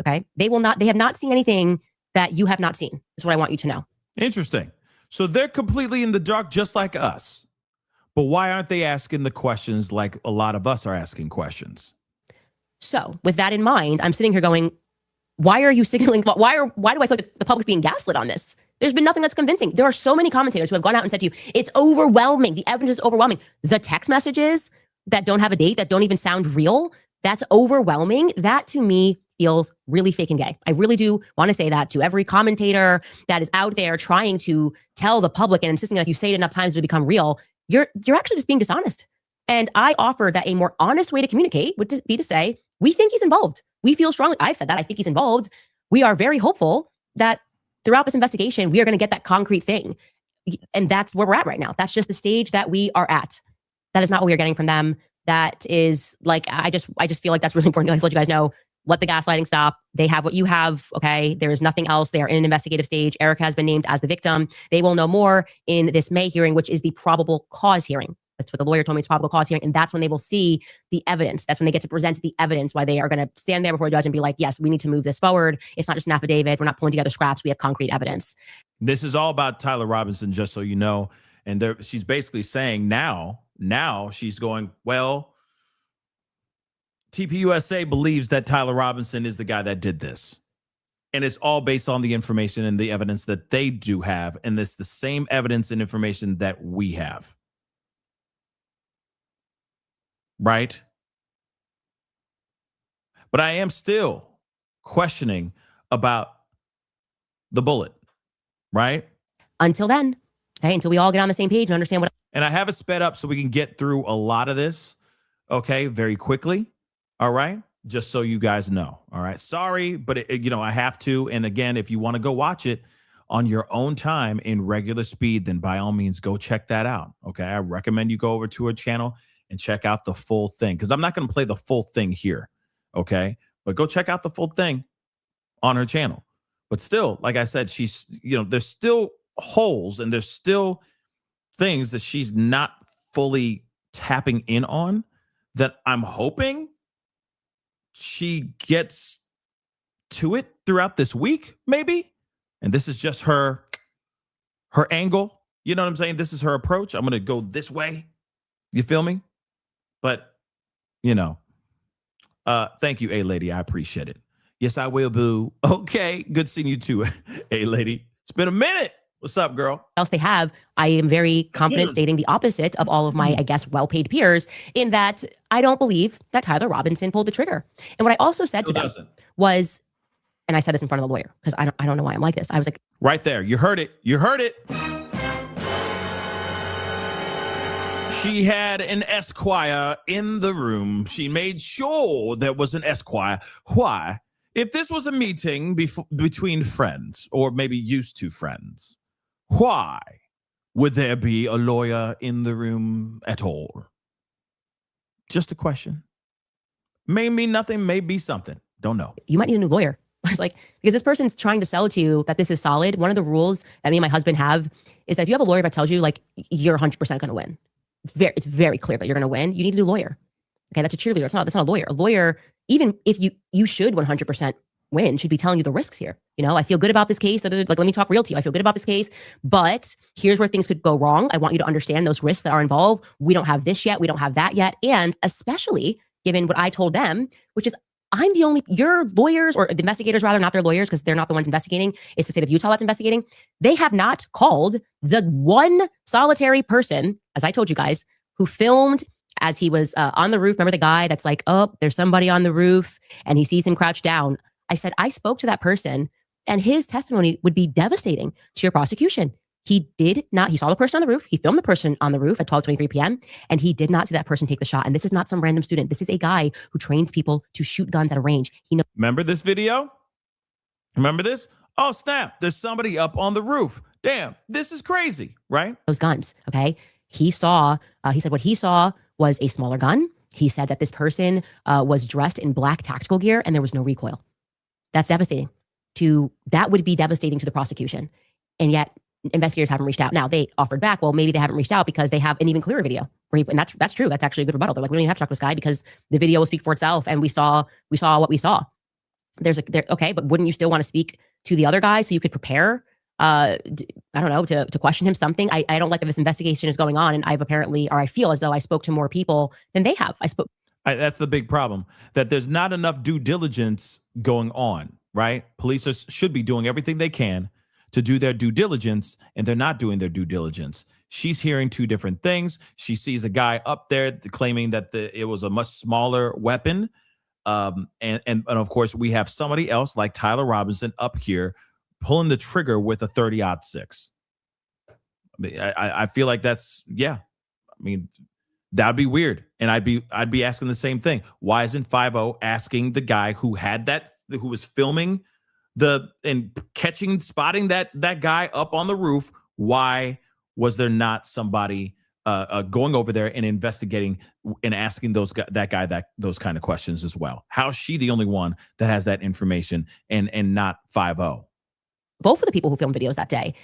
Okay. They have not seen anything that you have not seen. Is what I want you to know. Interesting. So they're completely in the dark, just like us. But why aren't they asking the questions like a lot of us are asking questions? So with that in mind, I'm sitting here going, why are you signaling? Why do I feel like the public's being gaslit on this? There's been nothing that's convincing. There are so many commentators who have gone out and said to you, it's overwhelming. The evidence is overwhelming. The text messages that don't have a date, that don't even sound real, that's overwhelming. That to me feels really fake and gay. I really do want to say that to every commentator that is out there trying to tell the public and insisting that if you say it enough times to become real, you're actually just being dishonest. And I offer that a more honest way to communicate would be to say, we think he's involved. We feel strongly. I've said that. I think he's involved. We are very hopeful that throughout this investigation, we are going to get that concrete thing. And that's where we're at right now. That's just the stage that we are at. That is not what we are getting from them. That is like, I just feel like that's really important to let you guys know. Let the gaslighting stop. They have what you have. Okay. There is nothing else. They are in an investigative stage. Erika has been named as the victim. They will know more in this May hearing, which is the probable cause hearing. That's what the lawyer told me. It's probable cause hearing. And that's when they will see the evidence. That's when they get to present the evidence, why they are going to stand there before a judge and be like, yes, we need to move this forward. It's not just an affidavit. We're not pulling together scraps. We have concrete evidence. This is all about Tyler Robinson, just so you know. And she's basically saying now she's going, well, TPUSA believes that Tyler Robinson is the guy that did this. And it's all based on the information and the evidence that they do have. And it's the same evidence and information that we have. Right? But I am still questioning about the bullet, right? Until then, okay, until we all get on the same page and understand what. And I have it sped up so we can get through a lot of this, okay, very quickly. All right? Just so you guys know. All right? Sorry, but I have to. And again, if you want to go watch it on your own time in regular speed, then by all means, go check that out. Okay? I recommend you go over to her channel and check out the full thing, because I'm not going to play the full thing here. Okay? But go check out the full thing on her channel. But still, like I said, she's, there's still holes and there's still things that she's not fully tapping in on that I'm hoping she gets to it throughout this week, maybe. And this is just her angle. You know what I'm saying? This is her approach. I'm going to go this way. You feel me? But, thank you, A-Lady. I appreciate it. Yes, I will, boo. Okay. Good seeing you too, A-Lady. It's been a minute. What's up, girl? Else they have, I am very confident stating the opposite of all of my, I guess, well-paid peers, in that I don't believe that Tyler Robinson pulled the trigger. And what I also said to them was, and I said this in front of the lawyer, because I don't know why I'm like this. I was like, right there. You heard it. You heard it. She had an esquire in the room. She made sure there was an esquire. Why? If this was a meeting between friends, or maybe used to friends, why would there be a lawyer in the room at all? Just a question. May mean nothing, may be something. Don't know. You might need a new lawyer. I was like, because this person's trying to sell to you that this is solid. One of the rules that me and my husband have is that if you have a lawyer that tells you like you're 100% going to win, it's very clear that you're going to win, you need a new lawyer. Okay, that's a cheerleader. That's not a lawyer. A lawyer, even if you should 100% win, should be telling you the risks here. I feel good about this case. Like, let me talk real to you. I feel good about this case, but here's where things could go wrong. I want you to understand those risks that are involved. We don't have this yet. We don't have that yet. And especially given what I told them, which is your lawyers, or the investigators rather, not their lawyers, because they're not the ones investigating. It's the state of Utah that's investigating. They have not called the one solitary person, as I told you guys, who filmed as he was on the roof. Remember the guy that's like, oh, there's somebody on the roof, and he sees him crouched down. I said, I spoke to that person, and his testimony would be devastating to your prosecution. He saw the person on the roof. He filmed the person on the roof at 12:23 p.m. and he did not see that person take the shot. And this is not some random student. This is a guy who trains people to shoot guns at a range. He knows. Remember this video? Remember this? Oh, snap. There's somebody up on the roof. Damn, this is crazy, right? Those guns, okay? He said what he saw was a smaller gun. He said that this person was dressed in black tactical gear and there was no recoil. That's devastating. That would be devastating to the prosecution. And yet, investigators haven't reached out. Now, they offered back, well, maybe they haven't reached out because they have an even clearer video. And that's true. That's actually a good rebuttal. They're like, we don't even have to talk to this guy because the video will speak for itself. And we saw what we saw. Okay, but wouldn't you still want to speak to the other guy so you could prepare? I don't know, to question him something. I don't like that this investigation is going on, and I feel as though I spoke to more people than they have. That's the big problem, that there's not enough due diligence going on, right? Police should be doing everything they can to do their due diligence, and they're not doing their due diligence. She's hearing two different things. She sees a guy up there claiming that it was a much smaller weapon. And of course, we have somebody else like Tyler Robinson up here pulling the trigger with a 30-06. I feel like that's, yeah. I mean, that'd be weird. And I'd be asking the same thing. Why isn't 50 asking the guy who was filming spotting that guy up on the roof? Why was there not somebody going over there and investigating and asking those kind of questions as well? How is she the only one that has that information and not 50? Both of the people who filmed videos that day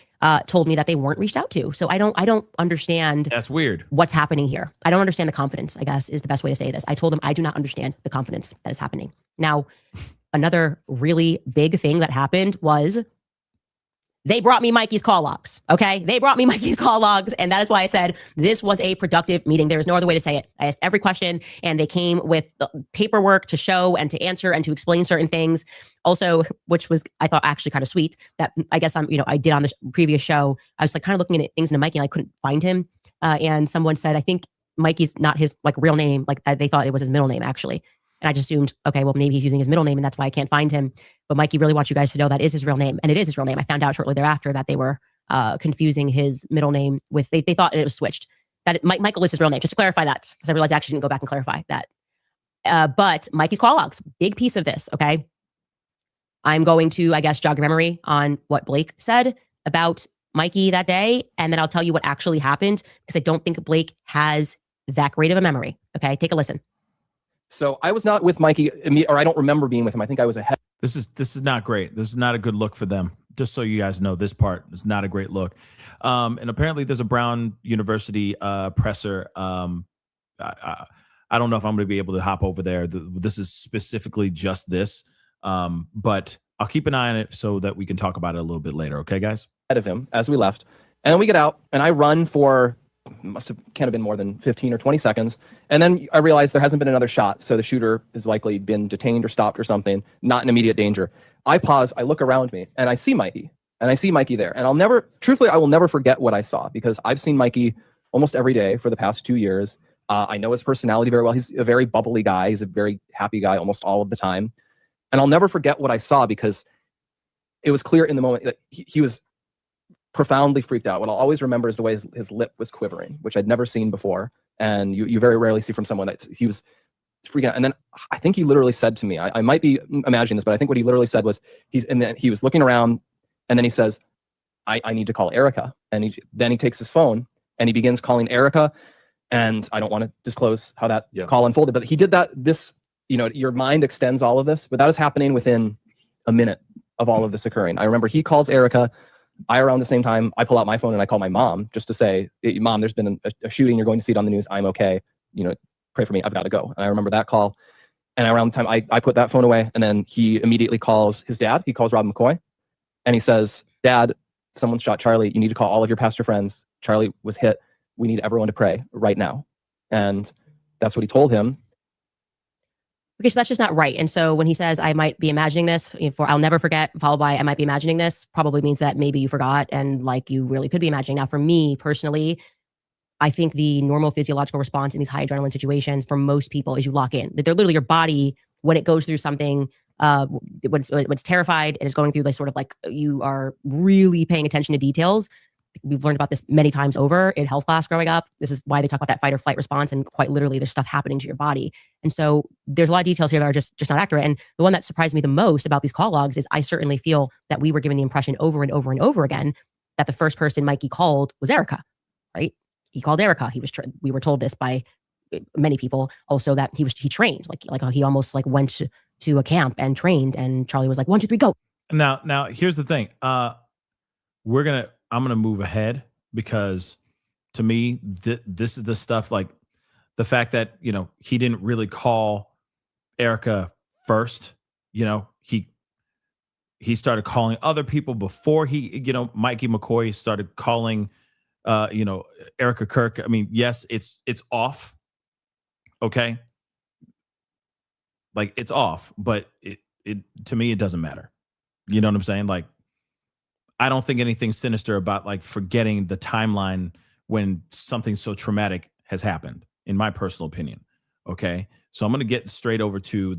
told me that they weren't reached out to. So I don't understand. That's weird. What's happening here? I don't understand the confidence, I guess, is the best way to say this. I told them I do not understand the confidence that is happening. Now, another really big thing that happened was they brought me Mikey's call logs. Okay. They brought me Mikey's call logs. And that is why I said this was a productive meeting. There is no other way to say it. I asked every question and they came with paperwork to show and to answer and to explain certain things. Also, which was, I thought, actually kind of sweet, that I guess I did on the previous show. I was like kind of looking at things into Mikey and I couldn't find him. And someone said, I think Mikey's not his like real name. Like they thought it was his middle name actually. And I just assumed, okay, well, maybe he's using his middle name and that's why I can't find him. But Mikey really wants you guys to know that is his real name. And it is his real name. I found out shortly thereafter that they were confusing his middle name with, they thought it was switched. Michael is his real name, just to clarify that, because I realized I actually didn't go back and clarify that. But Mikey's call logs, big piece of this, okay? I'm going to, I guess, jog your memory on what Blake said about Mikey that day. And then I'll tell you what actually happened, because I don't think Blake has that great of a memory. Okay, take a listen. So I was not with Mikey, or I don't remember being with him. I think I was ahead. This is not great. This is not a good look for them. Just so you guys know, this part is not a great look. And apparently there's a Brown University presser. I don't know if I'm going to be able to hop over there. This is specifically just this. But I'll keep an eye on it so that we can talk about it a little bit later. Okay, guys? Ahead of him as we left. And then we get out and I run for, can't have been more than 15 or 20 seconds. And then I realized there hasn't been another shot. So the shooter has likely been detained or stopped or something, not in immediate danger. I pause, I look around me and I see Mikey there. And I will never forget what I saw, because I've seen Mikey almost every day for the past 2 years. I know his personality very well. He's a very bubbly guy. He's a very happy guy almost all of the time. And I'll never forget what I saw, because it was clear in the moment that he was profoundly freaked out. What I'll always remember is the way his lip was quivering, which I'd never seen before. And you very rarely see from someone that he was freaking out. And then I think he literally said to me, I might be imagining this, but I think what he literally said was, he was looking around and then he says, I need to call Erika. And then he takes his phone and he begins calling Erika. And I don't want to disclose how that call unfolded, but he did that. Your mind extends all of this, but that is happening within a minute of all of this occurring. I remember he calls Erika. Around the same time, I pull out my phone and I call my mom just to say, Mom, there's been a shooting. You're going to see it on the news. I'm okay. Pray for me. I've got to go. And I remember that call. And around the time I put that phone away, and then he immediately calls his dad. He calls Rob McCoy and he says, Dad, someone shot Charlie. You need to call all of your pastor friends. Charlie was hit. We need everyone to pray right now. And that's what he told him. Okay, so that's just not right. And so when he says, I might be imagining this, I'll never forget, followed by I might be imagining this, probably means that maybe you forgot and like you really could be imagining. Now, for me personally, I think the normal physiological response in these high adrenaline situations for most people is you lock in. They're literally your body, when it goes through something, when it's terrified and it's going through sort of like you are really paying attention to details. We've learned about this many times over in health class growing up. This is why they talk about that fight or flight response, and quite literally there's stuff happening to your body. And so there's a lot of details here that are just not accurate. And the one that surprised me the most about these call logs is I certainly feel that we were given the impression over and over and over again that the first person Mikey called was Erika, right? He called Erika. We were told this by many people also, that he trained, like he almost went to a camp and trained, and Charlie was like, 1, 2, 3, go. Now here's the thing. I'm going to move ahead, because to me, this is the stuff, like the fact that, he didn't really call Erika first. he started calling other people before Mikey McCoy started calling, Erika Kirk. I mean, yes, it's off. Okay. Like it's off, but it to me, it doesn't matter. You know what I'm saying? Like, I don't think anything sinister about like forgetting the timeline when something so traumatic has happened, in my personal opinion. Okay. So I'm going to get straight over to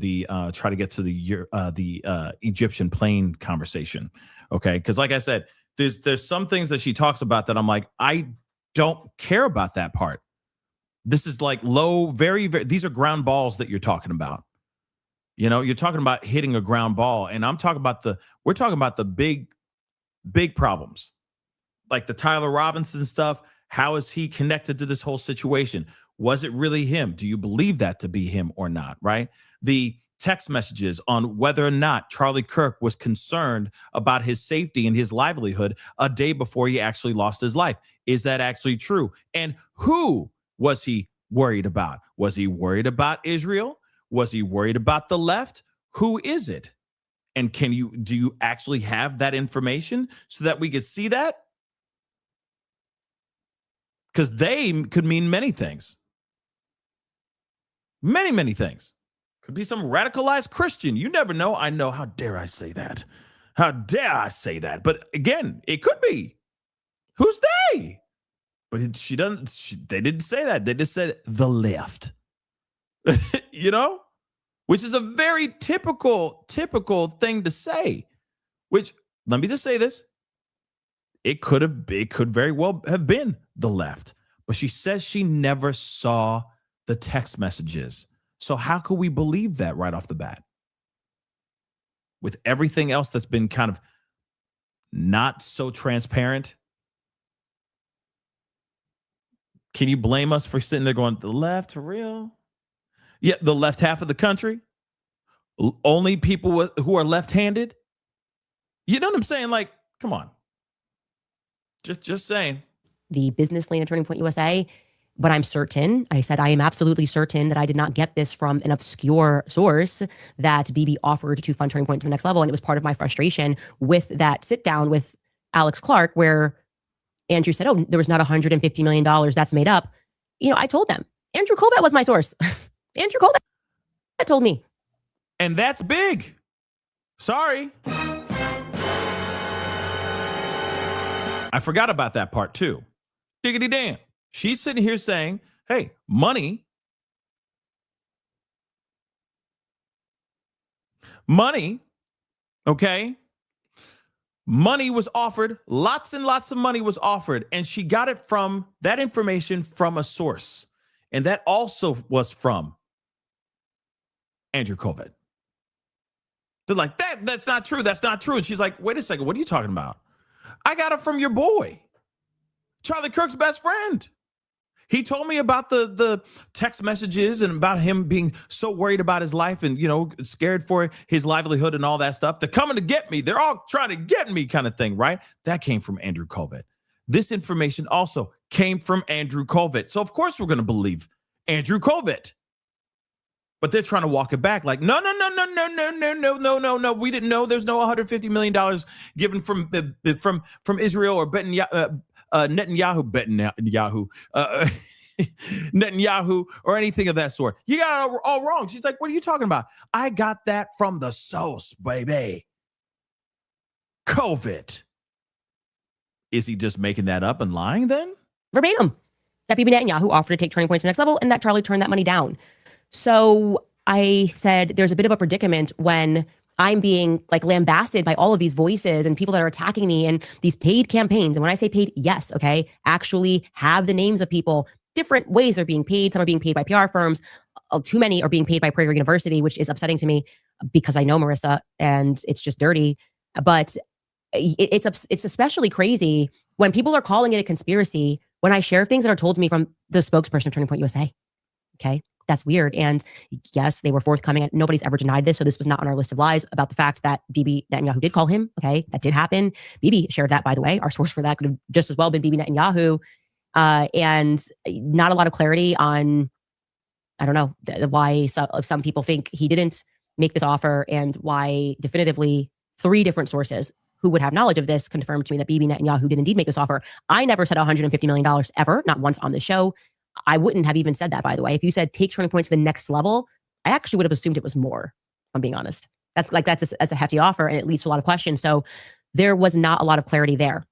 try to get to the Egyptian plane conversation. Okay. Because like I said, there's some things that she talks about that I'm like, I don't care about that part. This is like low, very, very, these are ground balls that you're talking about. You're talking about hitting a ground ball, and we're talking about the big problems, like the Tyler Robinson stuff. How is he connected to this whole situation? Was it really him? Do you believe that to be him or not? Right? The text messages on whether or not Charlie Kirk was concerned about his safety and his livelihood a day before he actually lost his life. Is that actually true? And who was he worried about? Was he worried about Israel? Was he worried about the left? Who is it? And do you actually have that information so that we could see that? Because they could mean many things. Many, many things. Could be some radicalized Christian. You never know. I know. How dare I say that? How dare I say that? But again, it could be. Who's they? But they didn't say that. They just said the left. Which is a very typical thing to say. Which, let me just say this. It could very well have been the left. But she says she never saw the text messages. So how could we believe that right off the bat? With everything else that's been kind of not so transparent. Can you blame us for sitting there going, the left, for real? Yeah, the left half of the country. Only people who are left-handed. You know what I'm saying? Like, come on. Just saying. The business lane at Turning Point USA, but I'm certain, I said, I am absolutely certain that I did not get this from an obscure source that BB offered to fund Turning Point to the next level. And it was part of my frustration with that sit down with Alex Clark, where Andrew said, oh, there was not $150 million that's made up. I told them, Andrew Colbert was my source. Andrew Colbert told me. And that's big. Sorry. I forgot about that part too. Diggity damn. She's sitting here saying, hey, money, okay? Money was offered. Lots and lots of money was offered. And she got that information from a source. And that also was from Andrew Colbert. They're like, that's not true. That's not true. And she's like, wait a second. What are you talking about? I got it from your boy, Charlie Kirk's best friend. He told me about the text messages and about him being so worried about his life and, scared for his livelihood and all that stuff. They're coming to get me. They're all trying to get me kind of thing, right? That came from Andrew Colbert. This information also came from Andrew Colbert. So, of course, we're going to believe Andrew Colbert. But they're trying to walk it back like, no. We didn't know there's no $150 million given from Israel or Netanyahu or anything of that sort. You got it all wrong. She's like, what are you talking about? I got that from the source, baby. COVID. Is he just making that up and lying then? Verbatim. That Bibi Netanyahu offered to take Turning Point to the next level and that Charlie turned that money down. So I said there's a bit of a predicament when I'm being like lambasted by all of these voices and people that are attacking me and these paid campaigns. And when I say paid, yes, okay, actually have the names of people. Different ways they're being paid. Some are being paid by PR firms. Too many are being paid by Prager University, which is upsetting to me because I know Marissa and it's just dirty. But it's especially crazy when people are calling it a conspiracy when I share things that are told to me from the spokesperson of Turning Point USA. Okay. That's weird. And yes, they were forthcoming. Nobody's ever denied this. So this was not on our list of lies about the fact that Bibi Netanyahu did call him. Okay. That did happen. Bibi shared that, by the way. Our source for that could have just as well been Bibi Netanyahu. And not a lot of clarity on, I don't know, why some people think he didn't make this offer and why definitively 3 different sources who would have knowledge of this confirmed to me that Bibi Netanyahu did indeed make this offer. I never said $150 million ever, not once on the show. I wouldn't have even said that, by the way. If you said take Turning Point to the next level, I actually would have assumed it was more, if I'm being honest. That's a hefty offer, and it leads to a lot of questions. So there was not a lot of clarity there.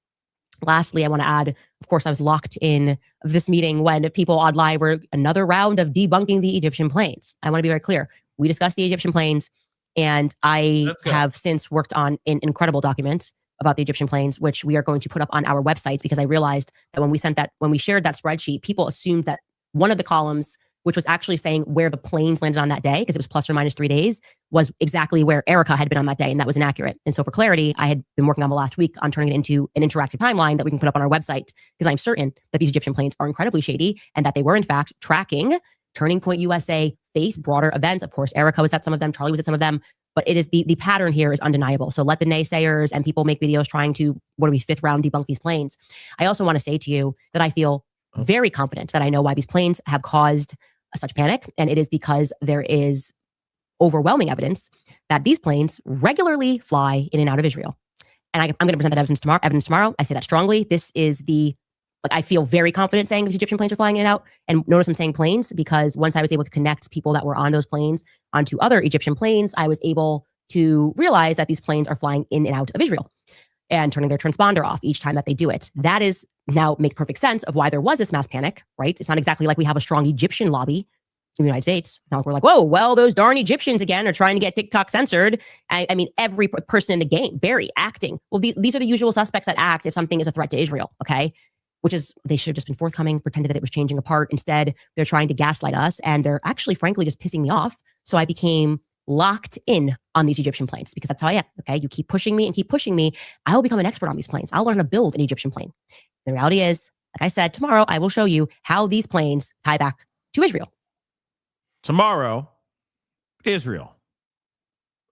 Lastly, I want to add, of course, I was locked in this meeting when people on live were another round of debunking the Egyptian planes. I want to be very clear. We discussed the Egyptian planes, and I have since worked on an incredible document about the Egyptian planes, which we are going to put up on our website, because I realized that when we shared that spreadsheet, people assumed that one of the columns, which was actually saying where the planes landed on that day, because it was plus or minus 3 days, was exactly where Erika had been on that day, and that was inaccurate. And so for clarity, I had been working on the last week on turning it into an interactive timeline that we can put up on our website, because I'm certain that these Egyptian planes are incredibly shady and that they were in fact tracking Turning Point USA faith broader events. Of course, Erika was at some of them, Charlie was at some of them, but it is the pattern here is undeniable. So let the naysayers and people make videos trying to, fifth round debunk these planes. I also want to say to you that I feel very confident that I know why these planes have caused such panic. And it is because there is overwhelming evidence that these planes regularly fly in and out of Israel. And I'm going to present that evidence tomorrow. I say that strongly. This is I feel very confident saying these Egyptian planes are flying in and out. And notice I'm saying planes because once I was able to connect people that were on those planes onto other Egyptian planes, I was able to realize that these planes are flying in and out of Israel and turning their transponder off each time that they do it. That is now make perfect sense of why there was this mass panic, right? It's not exactly like we have a strong Egyptian lobby in the United States. Now we're like, whoa, well, those darn Egyptians again are trying to get TikTok censored. I mean, every person in the game, Barry, acting. Well, these are the usual suspects that act if something is a threat to Israel, okay? Which is, they should have just been forthcoming, pretended that it was changing apart. Instead, they're trying to gaslight us, and they're actually, frankly, just pissing me off. So I became locked in on these Egyptian planes because that's how I am, okay? You keep pushing me and keep pushing me, I will become an expert on these planes. I'll learn how to build an Egyptian plane. The reality is, like I said, tomorrow I will show you how these planes tie back to Israel. Tomorrow, Israel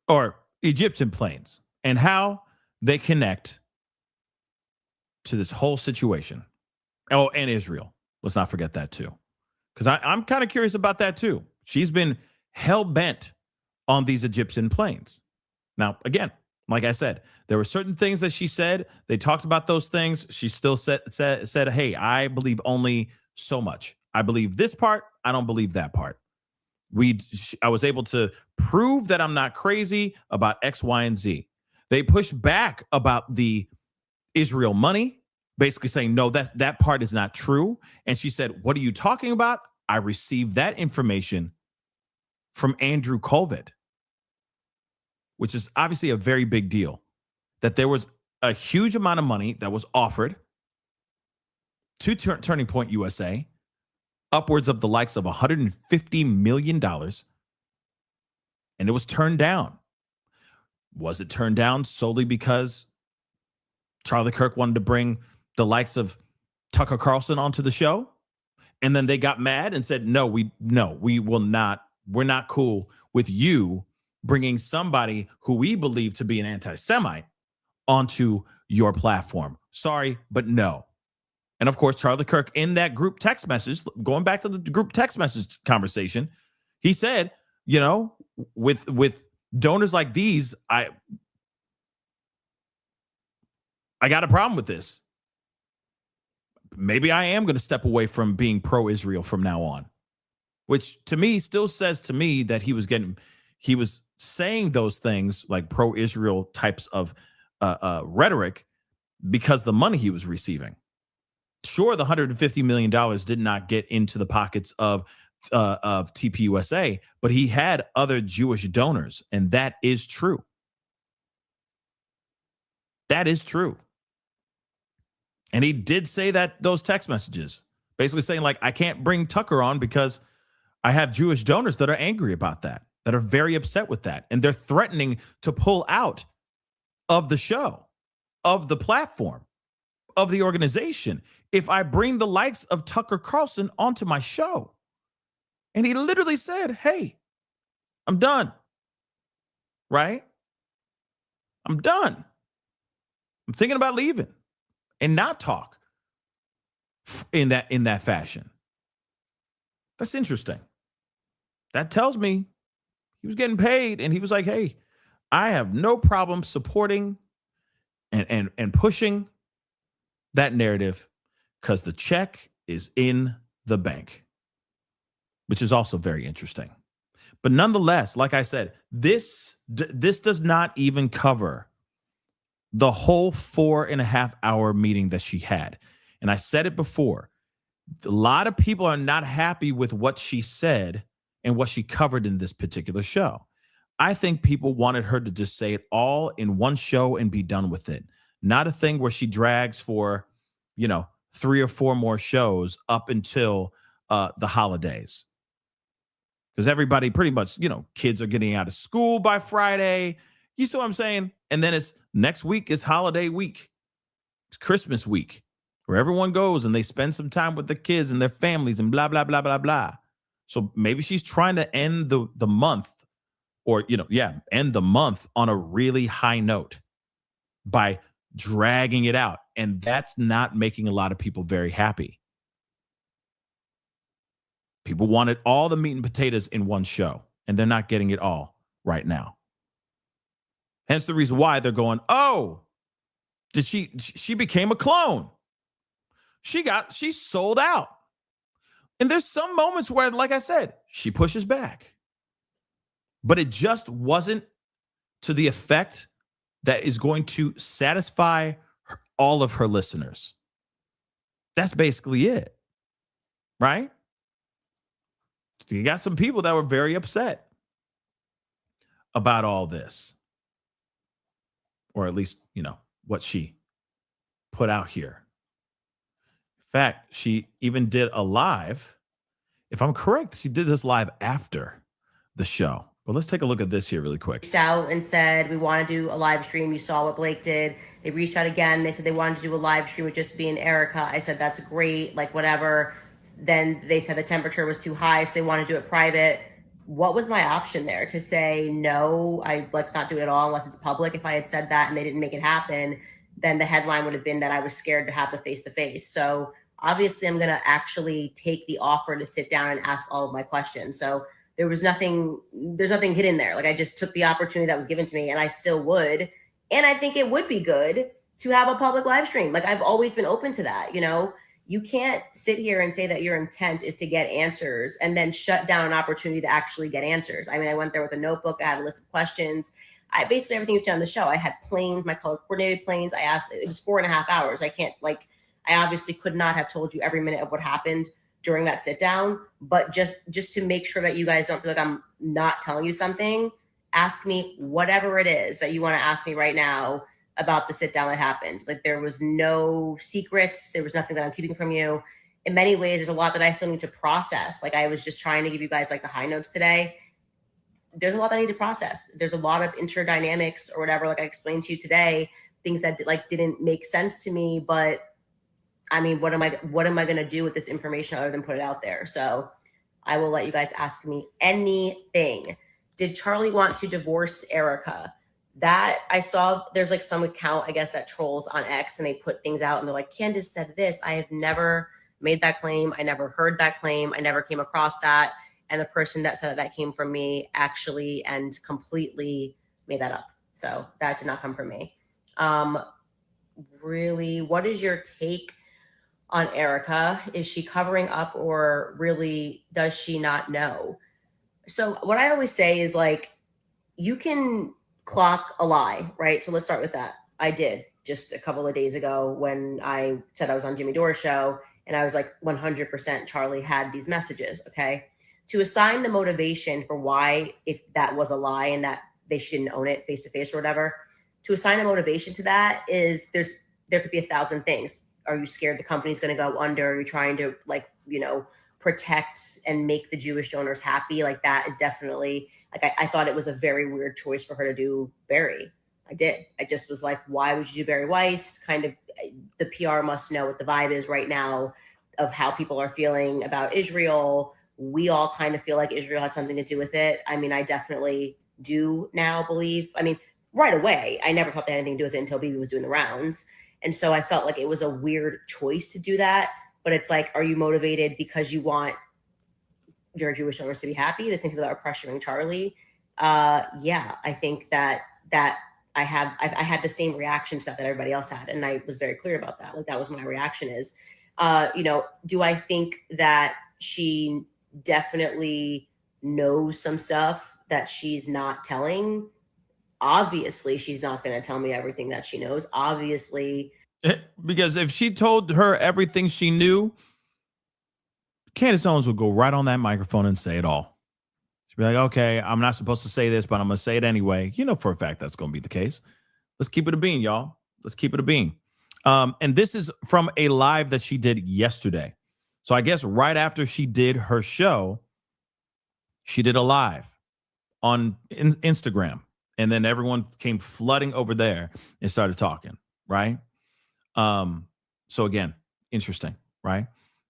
or Egyptian planes and how they connect to this whole situation. Oh, and Israel. Let's not forget that too. Because I'm kind of curious about that too. She's been hell-bent on these Egyptian planes. Now, again, like I said, there were certain things that she said. They talked about those things. She still said, hey, I believe only so much. I believe this part. I don't believe that part. I was able to prove that I'm not crazy about X, Y, and Z. They pushed back about the Israel money, basically saying, no, that part is not true. And she said, what are you talking about? I received that information from Andrew Colvett, which is obviously a very big deal, that there was a huge amount of money that was offered to Turning Point USA, upwards of the likes of $150 million, and it was turned down. Was it turned down solely because Charlie Kirk wanted to bring the likes of Tucker Carlson onto the show? And then they got mad and said, no, we will not. We're not cool with you bringing somebody who we believe to be an anti-Semite onto your platform. Sorry, but no. And of course, Charlie Kirk in that group text message, going back to the group text message conversation, he said, with donors like these, I got a problem with this. Maybe I am going to step away from being pro-Israel from now on, which to me still says to me that he was saying those things like pro-Israel types of rhetoric because the money he was receiving. Sure, the $150 million did not get into the pockets of TPUSA, but he had other Jewish donors, and that is true. That is true. And he did say that those text messages, basically saying like, I can't bring Tucker on because I have Jewish donors that are angry about that are very upset with that. And they're threatening to pull out of the show, of the platform, of the organization, if I bring the likes of Tucker Carlson onto my show. And he literally said, hey, I'm done. Right? I'm done. I'm thinking about leaving and not talk in that fashion. That's interesting. That tells me He was getting paid, and he was like, hey, I have no problem supporting and pushing that narrative because the check is in the bank, which is also very interesting. But nonetheless, like I said, this does not even cover the whole 4.5 hour meeting that she had. And I said it before, a lot of people are not happy with what she said and what she covered in this particular show. I think people wanted her to just say it all in one show and be done with it. Not a thing where she drags for, 3 or 4 more shows up until the holidays. Because everybody pretty much, kids are getting out of school by Friday. You see what I'm saying? And then it's next week is holiday week. It's Christmas week, where everyone goes and they spend some time with their kids and their families and blah, blah, blah, blah, blah. So maybe she's trying to end the month or, end the month on a really high note by dragging it out. And that's not making a lot of people very happy. People wanted all the meat and potatoes in one show, and they're not getting it all right now. Hence the reason why they're going, oh, she became a clone. She sold out. And there's some moments where, like I said, she pushes back. But it just wasn't to the effect that is going to satisfy all of her listeners. That's basically it. Right? You got some people that were very upset about all this. Or at least, what she put out here. In fact, she even did a live. If I'm correct, she did this live after the show. But let's take a look at this here really quick. Reached out and said, we want to do a live stream. You saw what Blake did. They reached out again. They said they wanted to do a live stream with just me and Erika. I said, that's great, like whatever. Then they said the temperature was too high, so they want to do it private. What was my option there? To say, no, let's not do it at all unless it's public. If I had said that and they didn't make it happen, then the headline would have been that I was scared to have the face-to-face. So obviously I'm going to actually take the offer to sit down and ask all of my questions. So there's nothing hidden there. Like, I just took the opportunity that was given to me, and I still would. And I think it would be good to have a public live stream. Like, I've always been open to that. You can't sit here and say that your intent is to get answers and then shut down an opportunity to actually get answers. I mean, I went there with a notebook. I had a list of questions. Basically everything was done on the show. I had planes, my color coordinated planes. I asked, it was 4.5 hours. I obviously could not have told you every minute of what happened during that sit down, but just to make sure that you guys don't feel like I'm not telling you something, ask me whatever it is that you want to ask me right now about the sit down that happened. Like, there was no secrets. There was nothing that I'm keeping from you. In many ways, there's a lot that I still need to process. Like, I was just trying to give you guys like the high notes today. There's a lot that I need to process. There's a lot of interdynamics or whatever, like I explained to you today, things that didn't make sense to me, but I mean, what am I going to do with this information other than put it out there? So I will let you guys ask me anything. Did Charlie want to divorce Erika? That I saw, there's like some account, I guess, that trolls on X, and they put things out and they're like, Candace said this. I have never made that claim. I never heard that claim. I never came across that. And the person that said that came from me actually and completely made that up. So that did not come from me. Really, what is your take on Erika? Is she covering up, or really does she not know? So what I always say is, like, you can clock a lie, right? So let's start with that. I did just a couple of days ago when I said I was on Jimmy Dore's show, and I was like 100% Charlie had these messages, okay? To assign the motivation for why, if that was a lie and that they shouldn't own it face to face or whatever, to assign a motivation to that is there could be 1,000 things. Are you scared the company's going to go under? Are you trying to protect and make the Jewish donors happy? Like, that is definitely, like, I thought it was a very weird choice for her to do Barry. I did. I just was like, why would you do Barry Weiss? Kind of, the PR must know what the vibe is right now of how people are feeling about Israel. We all kind of feel like Israel had something to do with it. I mean, I definitely do now believe. I mean, right away, I never thought they had anything to do with it until BB was doing the rounds. And so I felt like it was a weird choice to do that. But it's like, are you motivated because you want your Jewish donors to be happy? The same people that are pressuring Charlie. yeah, I think that I had the same reaction to that everybody else had, and I was very clear about that. Like that was my reaction is, do I think that she definitely knows some stuff that she's not telling? Obviously, she's not going to tell me everything that she knows. Obviously, Because if she told her everything she knew, Candace Owens would go right on that microphone and say it all. She'd be like, okay, I'm not supposed to say this, but I'm going to say it anyway. You know for a fact that's going to be the case. Let's keep it a bean, y'all. Let's keep it a bean. And this is from a live that she did yesterday. So I guess right after she did her show, she did a live on Instagram. And then everyone came flooding over there and started talking, right? So again, interesting, right?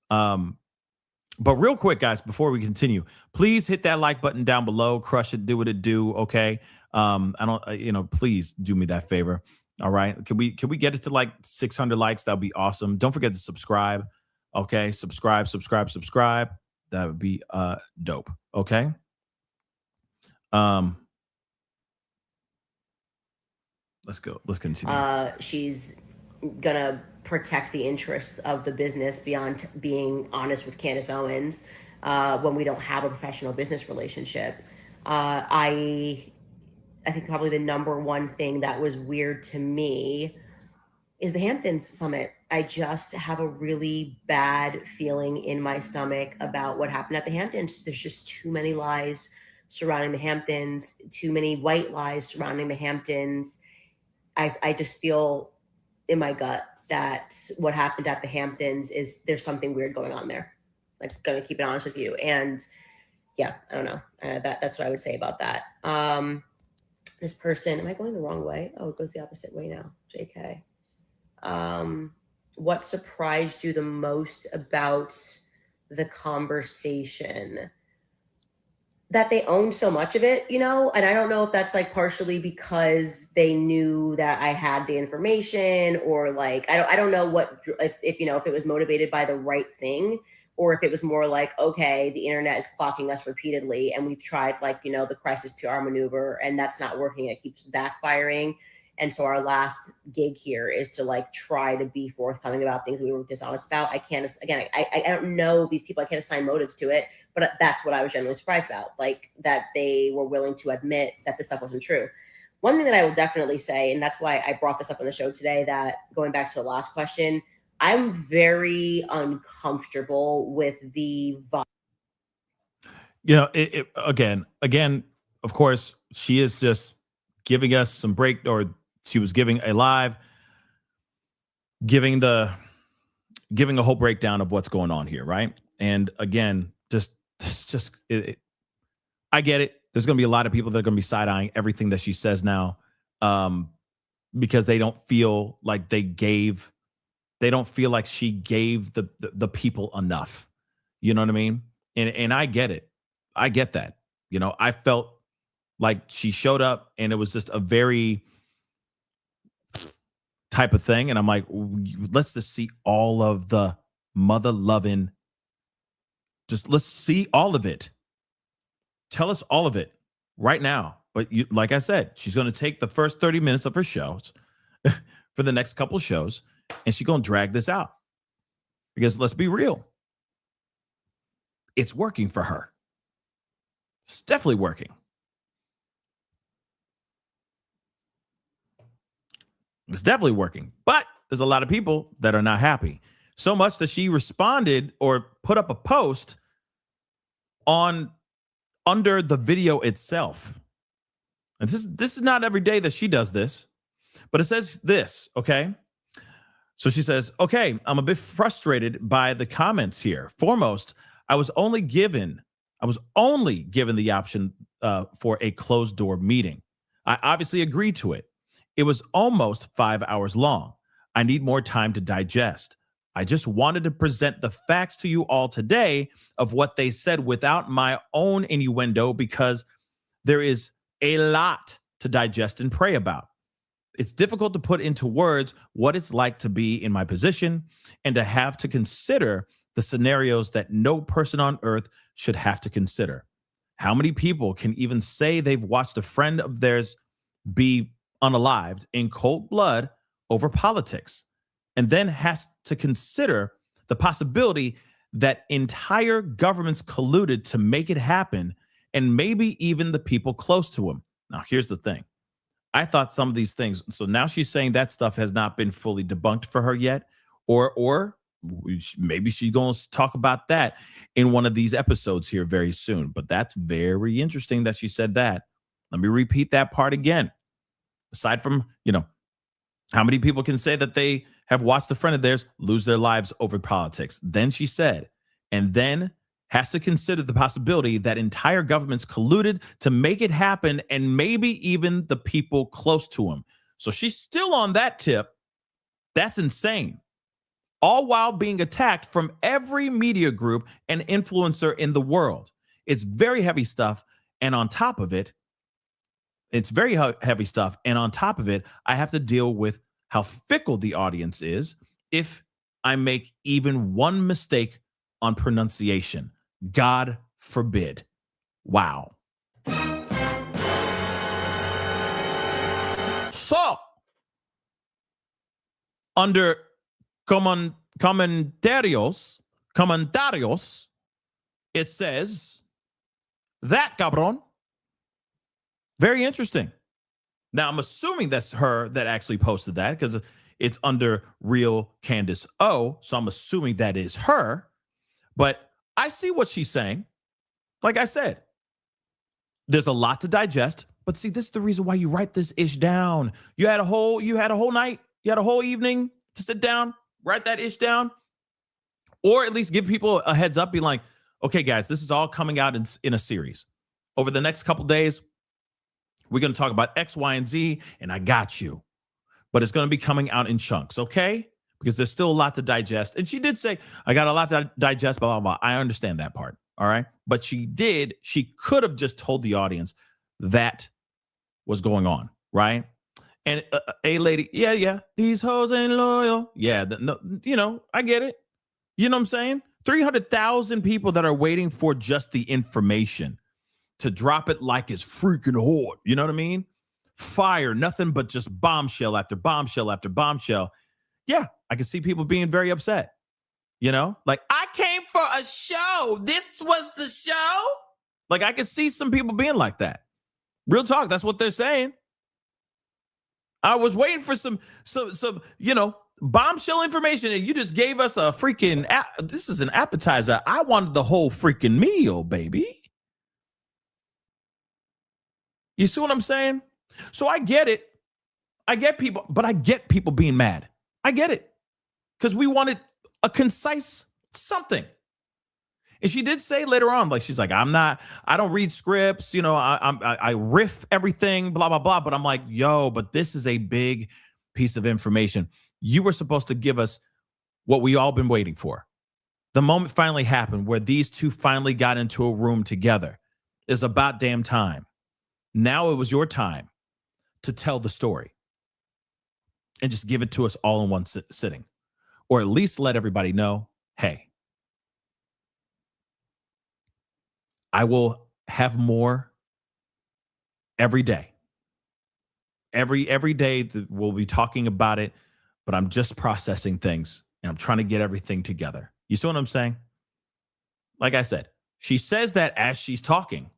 But real quick, guys, before we continue, please hit that like button down below. Crush it, do what it do, okay? Please do me that favor. All right. Can we get it to like 600 likes? That'd be awesome. Don't forget to subscribe. Okay. Subscribe. That would be dope. Okay. Let's go. Let's continue. she's gonna protect the interests of the business beyond being honest with Candace Owens when we don't have a professional business relationship. I think probably the number one thing that was weird to me is the Hamptons summit. I just have a really bad feeling in my stomach about what happened at the Hamptons. There's just too many lies surrounding the Hamptons, too many white lies surrounding the Hamptons. I just feel in my gut that what happened at the Hamptons is there's something weird going on there. Like, gonna keep it honest with you. And yeah, I don't know. That's what I would say about that. This person, am I going the wrong way? Oh, it goes the opposite way now. JK. What surprised you the most about the conversation? That they owned so much of it, and I don't know if that's like partially because they knew that I had the information, or like, I don't know what, if it was motivated by the right thing, or if it was more like, okay, the internet is clocking us repeatedly and we've tried like, the crisis PR maneuver and that's not working. It keeps backfiring. And so our last gig here is to like try to be forthcoming about things that we were dishonest about. I can't, again, I don't know these people. I can't assign motives to it, but that's what I was genuinely surprised about. Like that they were willing to admit that this stuff wasn't true. One thing that I will definitely say, and that's why I brought this up on the show today, that going back to the last question, I'm very uncomfortable with the vibe. Again, of course, she is just giving us some break, or she was giving a live, giving a whole breakdown of what's going on here, right? And again, I get it. There's going to be a lot of people that are going to be side-eyeing everything that she says now, because they don't feel like she gave the people enough. You know what I mean? And I get it. I get that. I felt like she showed up and it was just a very type of thing. And I'm like, let's just see all of the mother loving. Just let's see all of it. Tell us all of it right now. But like I said, she's going to take the first 30 minutes of her shows for the next couple shows, and she's going to drag this out. Because let's be real, it's working for her. It's definitely working. It's definitely working. But there's a lot of people that are not happy. So much that she responded or put up a post under the video itself. And this is not every day that she does this, but it says this, okay? So she says, okay, I'm a bit frustrated by the comments here. Foremost, I was only given the option for a closed door meeting. I obviously agreed to it. It was almost 5 hours long. I need more time to digest. I just wanted to present the facts to you all today of what they said without my own innuendo, because there is a lot to digest and pray about. It's difficult to put into words what it's like to be in my position and to have to consider the scenarios that no person on earth should have to consider. How many people can even say they've watched a friend of theirs be unalived in cold blood over politics, and then has to consider the possibility that entire governments colluded to make it happen, and maybe even the people close to him? Now, here's the thing. I thought some of these things, so now she's saying that stuff has not been fully debunked for her yet, or maybe she's going to talk about that in one of these episodes here very soon. But that's very interesting that she said that. Let me repeat that part again. Aside from, how many people can say that they have watched a friend of theirs lose their lives over politics? Then she said, and then has to consider the possibility that entire governments colluded to make it happen, and maybe even the people close to him. So she's still on that tip. That's insane. All while being attacked from every media group and influencer in the world. It's very heavy stuff. And on top of it, I have to deal with how fickle the audience is if I make even one mistake on pronunciation. God forbid. Wow. So, under comentarios, it says that cabron. Very interesting. Now, I'm assuming that's her that actually posted that because it's under real Candace O. So I'm assuming that is her. But I see what she's saying. Like I said, there's a lot to digest. But see, this is the reason why you write this ish down. You had a whole night, you had a whole evening to sit down, write that ish down, or at least give people a heads up, be like, okay, guys, this is all coming out in a series. Over the next couple days, we're going to talk about X, Y, and Z, and I got you. But it's going to be coming out in chunks, okay? Because there's still a lot to digest. And she did say, I got a lot to digest, blah, blah, blah. I understand that part, all right? But she could have just told the audience that was going on, right? And a lady, yeah, these hoes ain't loyal. Yeah, I get it. You know what I'm saying? 300,000 people that are waiting for just the information to drop it like it's freaking hot. You know what I mean? Fire, nothing but just bombshell after bombshell after bombshell. Yeah, I can see people being very upset. Like, I came for a show. This was the show. Like, I can see some people being like that. Real talk, that's what they're saying. I was waiting for some bombshell information, and you just gave us a freaking, this is an appetizer. I wanted the whole freaking meal, baby. You see what I'm saying? So I get it. I get people, but I get people being mad. I get it. Because we wanted a concise something. And she did say later on, like, she's like, I don't read scripts, I riff everything, blah, blah, blah. But I'm like, but this is a big piece of information. You were supposed to give us what we all been waiting for. The moment finally happened where these two finally got into a room together. It's about damn time. Now it was your time to tell the story and just give it to us all in one sitting, or at least let everybody know, hey, I will have more every day. Every day we'll be talking about it, but I'm just processing things and I'm trying to get everything together. You see what I'm saying? Like I said, she says that as she's talking,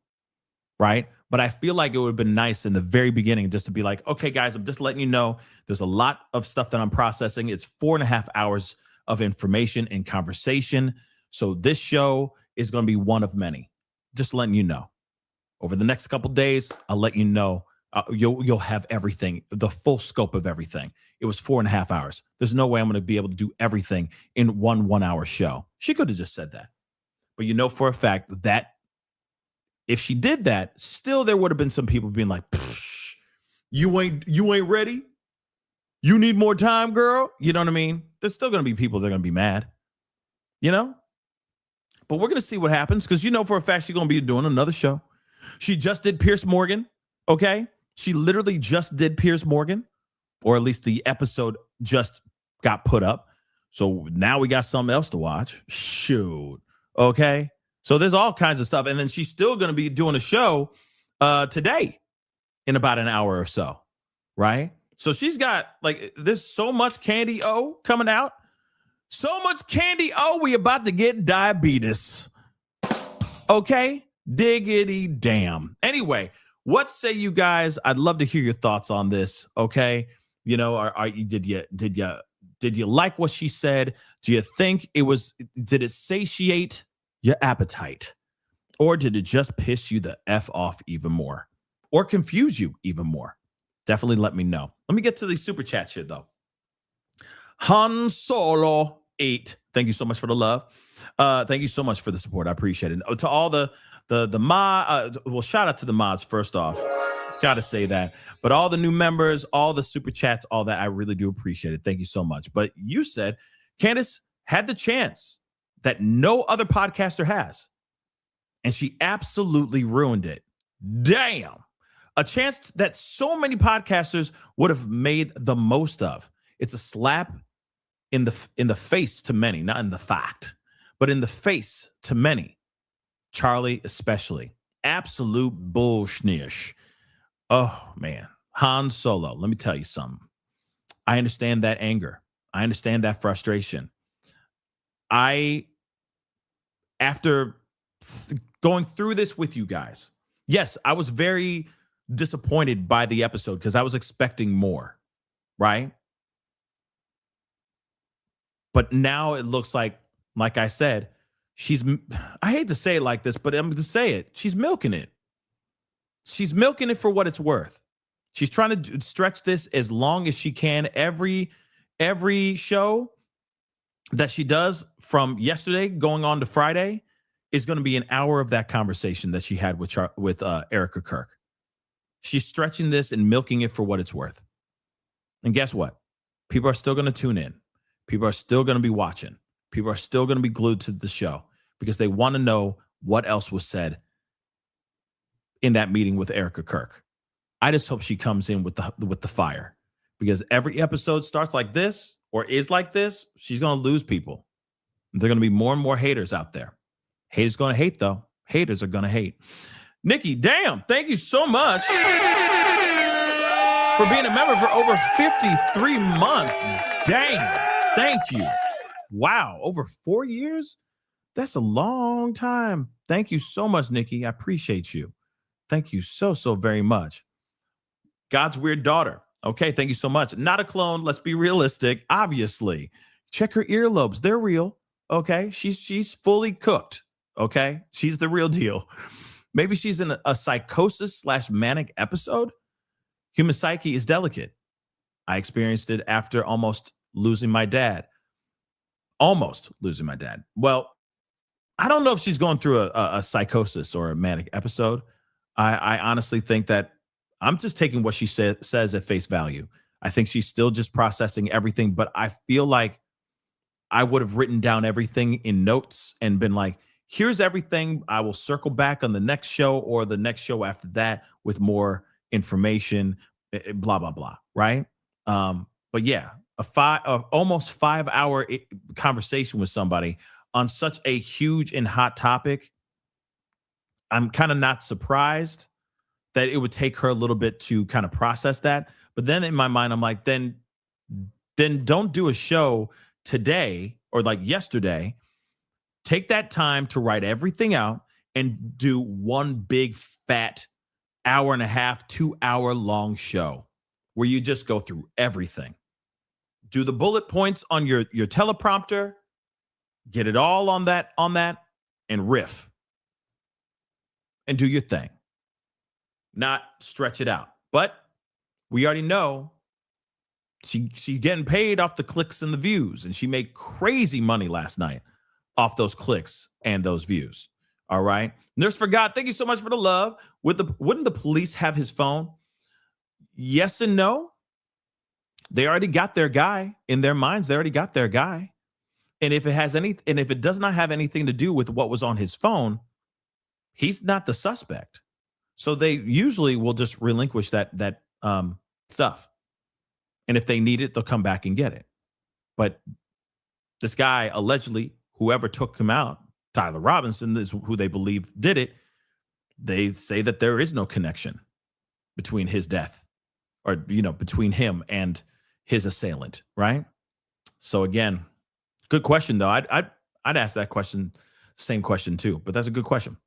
right? But I feel like it would have been nice in the very beginning just to be like, okay, guys, I'm just letting you know there's a lot of stuff that I'm processing. It's 4.5 hours of information and conversation. So this show is going to be one of many. Just letting you know. Over the next couple days, I'll let you know. You'll have everything, the full scope of everything. It was 4.5 hours. There's no way I'm going to be able to do everything in one 1-hour show. She could have just said that. But for a fact that if she did that, still there would have been some people being like, you ain't ready? You need more time, girl? You know what I mean? There's still going to be people that are going to be mad. But we're going to see what happens because for a fact she's going to be doing another show. She just did Piers Morgan, okay? She literally just did Piers Morgan, or at least the episode just got put up. So now we got something else to watch. Shoot, okay? So there's all kinds of stuff. And then she's still going to be doing a show today in about an hour or so, right? So she's got, like, there's so much Candy O coming out. So much Candy O, we about to get diabetes. Okay? Diggity damn. Anyway, what say you guys? I'd love to hear your thoughts on this, okay? You know, did you like what she said? Do you think did it satiate your appetite? Or did it just piss you the F off even more? Or confuse you even more? Definitely let me know. Let me get to these super chats here, though. Han Solo 8. Thank you so much for the love. Thank you so much for the support. I appreciate it. To all the mod, well, shout out to the mods first off. Got to say that. But all the new members, all the super chats, all that, I really do appreciate it. Thank you so much. But you said Candace had the chance that no other podcaster has, and she absolutely ruined it. Damn. A chance that so many podcasters would have made the most of. It's a slap in the face to many, not in the fact, but in the face to many. Charlie especially. Absolute bullshnish. Oh, man. Han Solo, let me tell you something. I understand that anger. I understand that frustration. After going through this with you guys, yes, I was very disappointed by the episode because I was expecting more, right? But now it looks like I said, I hate to say it like this, but I'm going to say it. She's milking it. She's milking it for what it's worth. She's trying to stretch this as long as she can. Every show that she does from yesterday going on to Friday is going to be an hour of that conversation that she had with Erika Kirk. She's stretching this and milking it for what it's worth. And guess what? People are still going to tune in. People are still going to be watching. People are still going to be glued to the show because they want to know what else was said in that meeting with Erika Kirk. I just hope she comes in with the fire, because every episode starts like this or is like this, she's going to lose people. There are going to be more and more haters out there. Haters going to hate, though. Haters are going to hate. Nikki, damn, thank you so much for being a member for over 53 months. Dang, thank you. Wow, over 4 years? That's a long time. Thank you so much, Nikki. I appreciate you. Thank you so very much. God's weird daughter. Okay, thank you so much. Not a clone. Let's be realistic. Obviously, check her earlobes. They're real. Okay, she's fully cooked. Okay, she's the real deal. Maybe she's in a psychosis / manic episode. Human psyche is delicate. I experienced it after almost losing my dad. Well, I don't know if she's going through a psychosis or a manic episode. I honestly think that I'm just taking what she says at face value. I think she's still just processing everything, but I feel like I would have written down everything in notes and been like, here's everything. I will circle back on the next show or the next show after that with more information, blah, blah, blah. Right. But yeah, almost 5 hour conversation with somebody on such a huge and hot topic. I'm kind of not surprised that it would take her a little bit to kind of process that. But then in my mind, I'm like, then don't do a show today or like yesterday. Take that time to write everything out and do one big fat 1.5 to 2 hour long show where you just go through everything. Do the bullet points on your teleprompter, get it all on that, and riff. And do your thing. Not stretch it out. But we already know she's getting paid off the clicks and the views, and she made crazy money last night off those clicks and those views. All right. Nurse Forgot, thank you so much for the love. Wouldn't the police have his phone? Yes and no. They already got their guy in their minds. They already got their guy. And if it does not have anything to do with what was on his phone, he's not the suspect. So they usually will just relinquish that stuff. And if they need it, they'll come back and get it. But this guy, allegedly, whoever took him out, Tyler Robinson is who they believe did it. They say that there is no connection between his death or, between him and his assailant, right? So again, good question though. I'd ask that question, same question too, but that's a good question.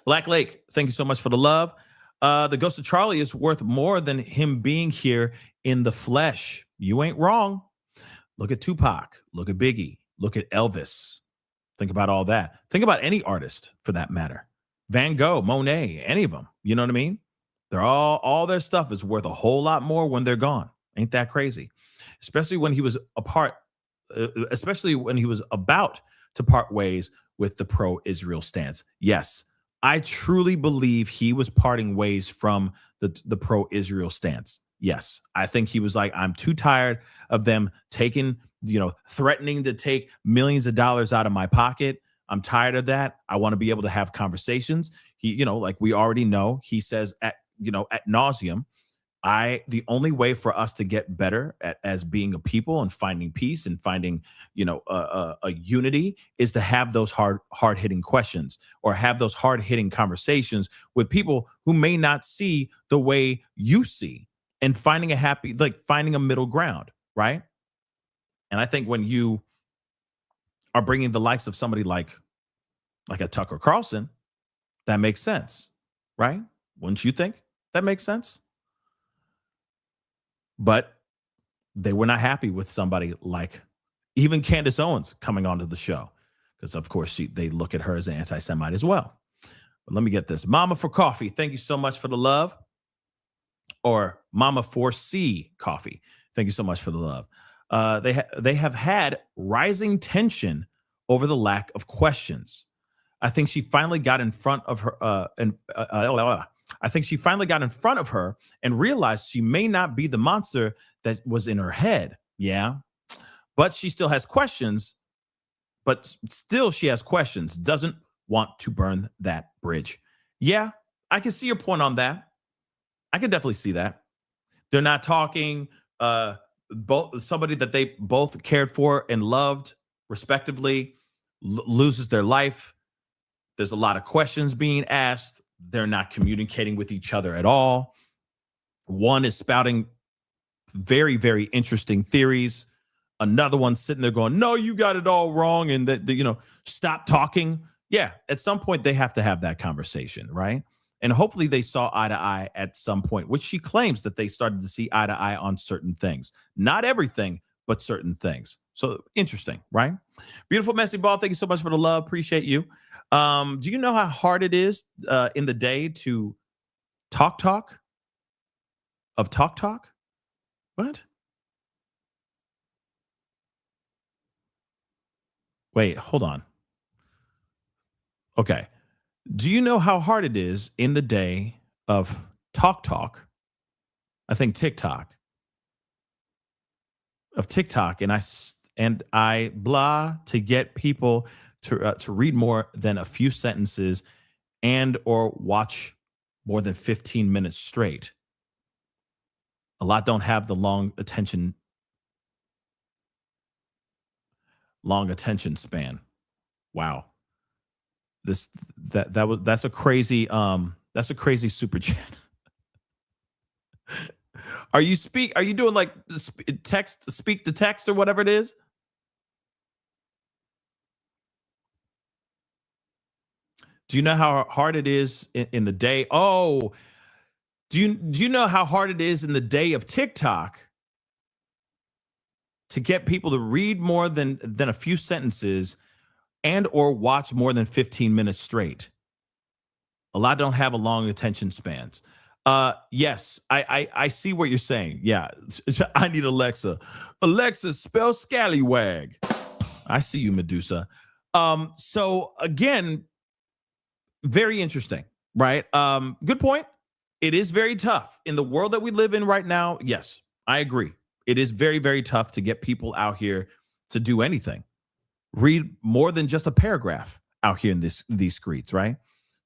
Black Lake, thank you so much for the love. The ghost of Charlie is worth more than him being here in the flesh. You ain't wrong. Look at Tupac. Look at Biggie. Look at Elvis. Think about all that. Think about any artist for that matter. Van Gogh, Monet, any of them. You know what I mean? They're all their stuff is worth a whole lot more when they're gone. Ain't that crazy? Especially when he was especially when he was about to part ways with the pro-Israel stance. Yes, I truly believe he was parting ways from the pro-Israel stance. Yes, I think he was like, I'm too tired of them taking, threatening to take millions of dollars out of my pocket. I'm tired of that. I want to be able to have conversations. He, like we already know, he says at nauseum, the only way for us to get better as being a people and finding peace and finding, a unity is to have those hard hitting questions or have those hard hitting conversations with people who may not see the way you see and finding a middle ground. Right. And I think when you are bringing the likes of somebody like a Tucker Carlson, that makes sense. Right. Wouldn't you think that makes sense? But they were not happy with somebody like even Candace Owens coming onto the show because, of course, they look at her as an anti-Semite as well. But let me get this. Mama for Coffee, thank you so much for the love. Or Mama for C Coffee, thank you so much for the love. They have had rising tension over the lack of questions. I think she finally got in front of her I think she finally got in front of her and realized she may not be the monster that was in her head. Yeah. But she still has questions. She has questions. Doesn't want to burn that bridge. Yeah, I can see your point on that. I can definitely see that. They're not talking. Both somebody that they both cared for and loved, respectively, loses their life. There's a lot of questions being asked. They're not communicating with each other at all. One is spouting very, very interesting theories. Another one sitting there going, no, you got it all wrong. And stop talking. Yeah. At some point they have to have that conversation. Right. And hopefully they saw eye to eye at some point, which she claims that they started to see eye to eye on certain things, not everything, but certain things. So interesting. Right. Beautiful Messy Ball. Thank you so much for the love. Appreciate you. Do you know how hard it is in the day to talk? What? Wait, hold on. Okay. Do you know how hard it is in the day of talk? I think TikTok. Of TikTok, and I blah to get people to read more than a few sentences and or watch more than 15 minutes straight. A lot don't have the long attention span. Wow. That's a crazy super chat. Are you doing like speak to text or whatever it is? Do you know how hard it is in the day? Oh, do you know how hard it is in the day of TikTok to get people to read more than a few sentences and or watch more than 15 minutes straight? A lot don't have a long attention spans. Yes, I see what you're saying. Yeah, I need Alexa. Alexa, spell scallywag. I see you, Medusa. So again, very interesting, right? Good point. It is very tough in the world that we live in right now. Yes, I agree. It is very, very tough to get people out here to do anything. Read more than just a paragraph out here in these streets, right?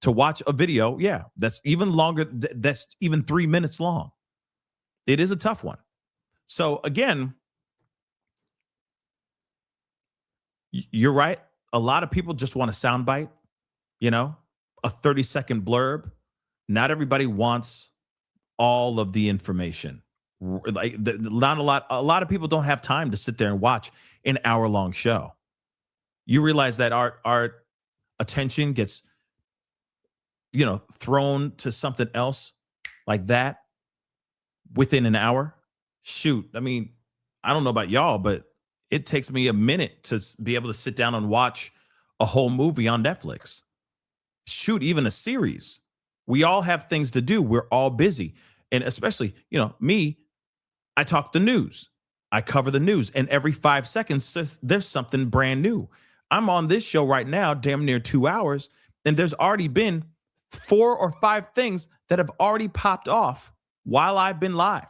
To watch a video, yeah, that's even longer. That's even 3 minutes long. It is a tough one. So again, you're right. a lot of people just want a soundbite, you know, a 30-second blurb. Not everybody wants all of the information. Not a lot of people don't have time to sit there and watch an hour-long show. You realize that our attention gets, you know, thrown to something else like that within an hour. Shoot, I mean, I don't know about y'all, but it takes me a minute to be able to sit down and watch a whole movie on Netflix. Shoot, even a series. We all have things to do. We're all busy. And especially, you know, me, I talk the news. I cover the news. And every 5 seconds, there's something brand new. I'm on this show right now, damn near 2 hours. And there's already been 4 or 5 things that have already popped off while I've been live.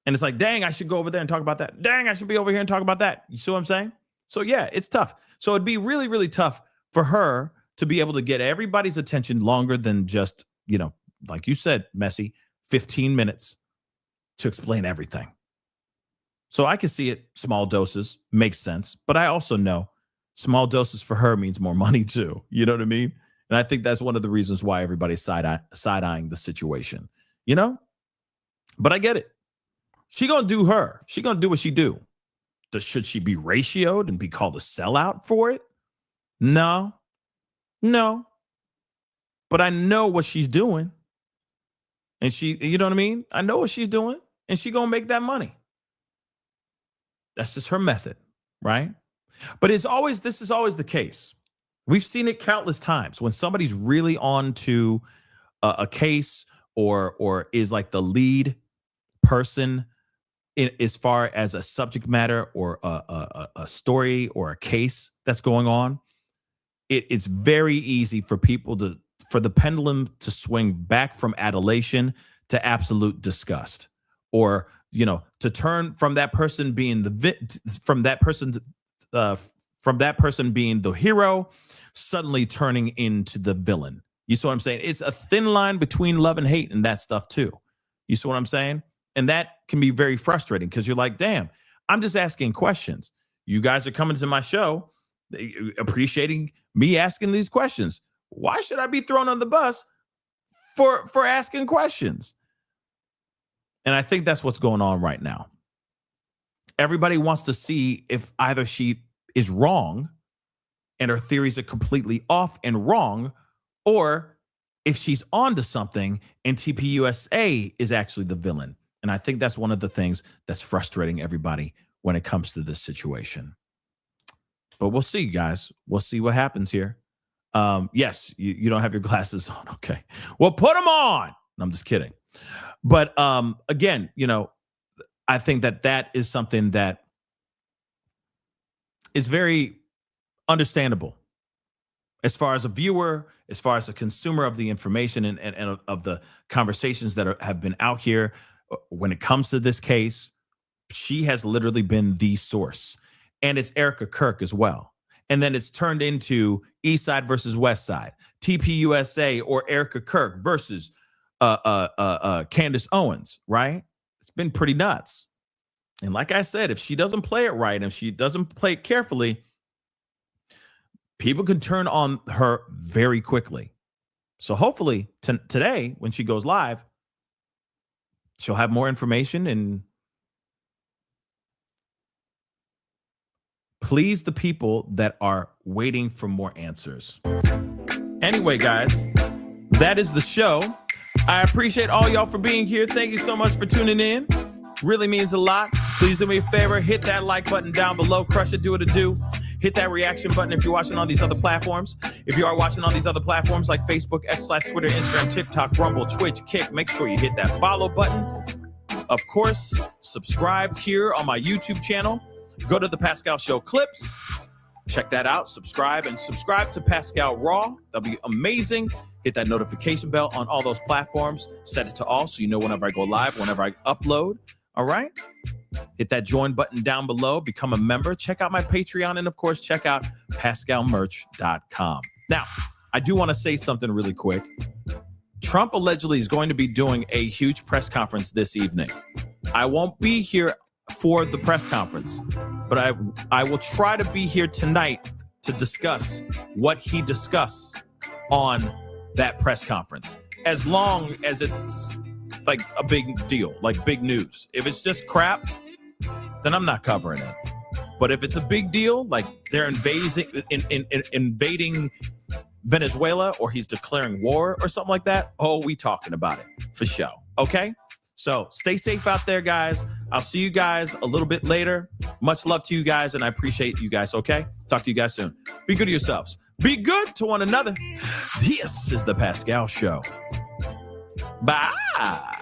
And it's like, dang, I should go over there and talk about that. Dang, I should be over here and talk about that. You see what I'm saying? So yeah, it's tough. So it'd be really, really tough for her to be able to get everybody's attention longer than just, you know, like you said, Messi, 15 minutes to explain everything. So I can see it, small doses, makes sense. But I also know small doses for her means more money too. You know what I mean? And I think that's one of the reasons why everybody's side-eyeing the situation, you know? But I get it. She gonna do her. She gonna do what she do. Should she be ratioed and be called a sellout for it? No. But I know what she's doing. And she, you know what I mean? I know what she's doing. And she gonna make that money. That's just her method, right? But this is always the case. We've seen it countless times when somebody's really on to a case or is like the lead person as far as a subject matter or a story or a case that's going on. It's very easy for for the pendulum to swing back from adulation to absolute disgust, or, you know, to turn from that person being from that person being the hero, suddenly turning into the villain. You see what I'm saying? It's a thin line between love and hate and that stuff too. You see what I'm saying? And that can be very frustrating because you're like, damn, I'm just asking questions. You guys are coming to my show appreciating me asking these questions. Why should I be thrown on the bus for asking questions? And I think that's what's going on right now. Everybody wants to see if either she is wrong and her theories are completely off and wrong, or if she's onto something and TPUSA is actually the villain. And I think that's one of the things that's frustrating everybody when it comes to this situation. But we'll see, guys. We'll see what happens here. Yes, you don't have your glasses on. Okay. Well, put them on. I'm just kidding. But again, you know, I think that is something that is very understandable as far as a viewer, as far as a consumer of the information and of the conversations that have been out here. When it comes to this case, she has literally been the source. And it's Erika Kirk as well. And then it's turned into East Side versus West Side, TPUSA or Erika Kirk versus Candace Owens, right? It's been pretty nuts. And like I said, if she doesn't play it right and if she doesn't play it carefully, people can turn on her very quickly. So hopefully today, when she goes live, she'll have more information and please the people that are waiting for more answers. Anyway, guys, that is the show. I appreciate all y'all for being here. Thank you so much for tuning in. Really means a lot. Please do me a favor. Hit that like button down below. Crush it. Do what it do. Hit that reaction button if you're watching on these other platforms. If you are watching on these other platforms like Facebook, X/Twitter, Instagram, TikTok, Rumble, Twitch, Kick, make sure you hit that follow button. Of course, subscribe here on my YouTube channel. Go to the Pascal Show clips. Check that out. Subscribe to Pascal Raw. That'll be amazing. Hit that notification bell on all those platforms. Set it to all so you know whenever I go live, whenever I upload. All right? Hit that join button down below. Become a member. Check out my Patreon. And, of course, check out PascalMerch.com. Now, I do want to say something really quick. Trump allegedly is going to be doing a huge press conference this evening. I won't be here for the press conference. but I will try to be here tonight to discuss what he discussed on that press conference, as long as it's like a big deal, like big news. If it's just crap, then I'm not covering it. But if it's a big deal, like they're invading Venezuela, or he's declaring war or something like that, oh, we talking about it for sure. Okay? So stay safe out there, guys. I'll see you guys a little bit later. Much love to you guys, and I appreciate you guys, okay? Talk to you guys soon. Be good to yourselves. Be good to one another. This is the Pascal Show. Bye.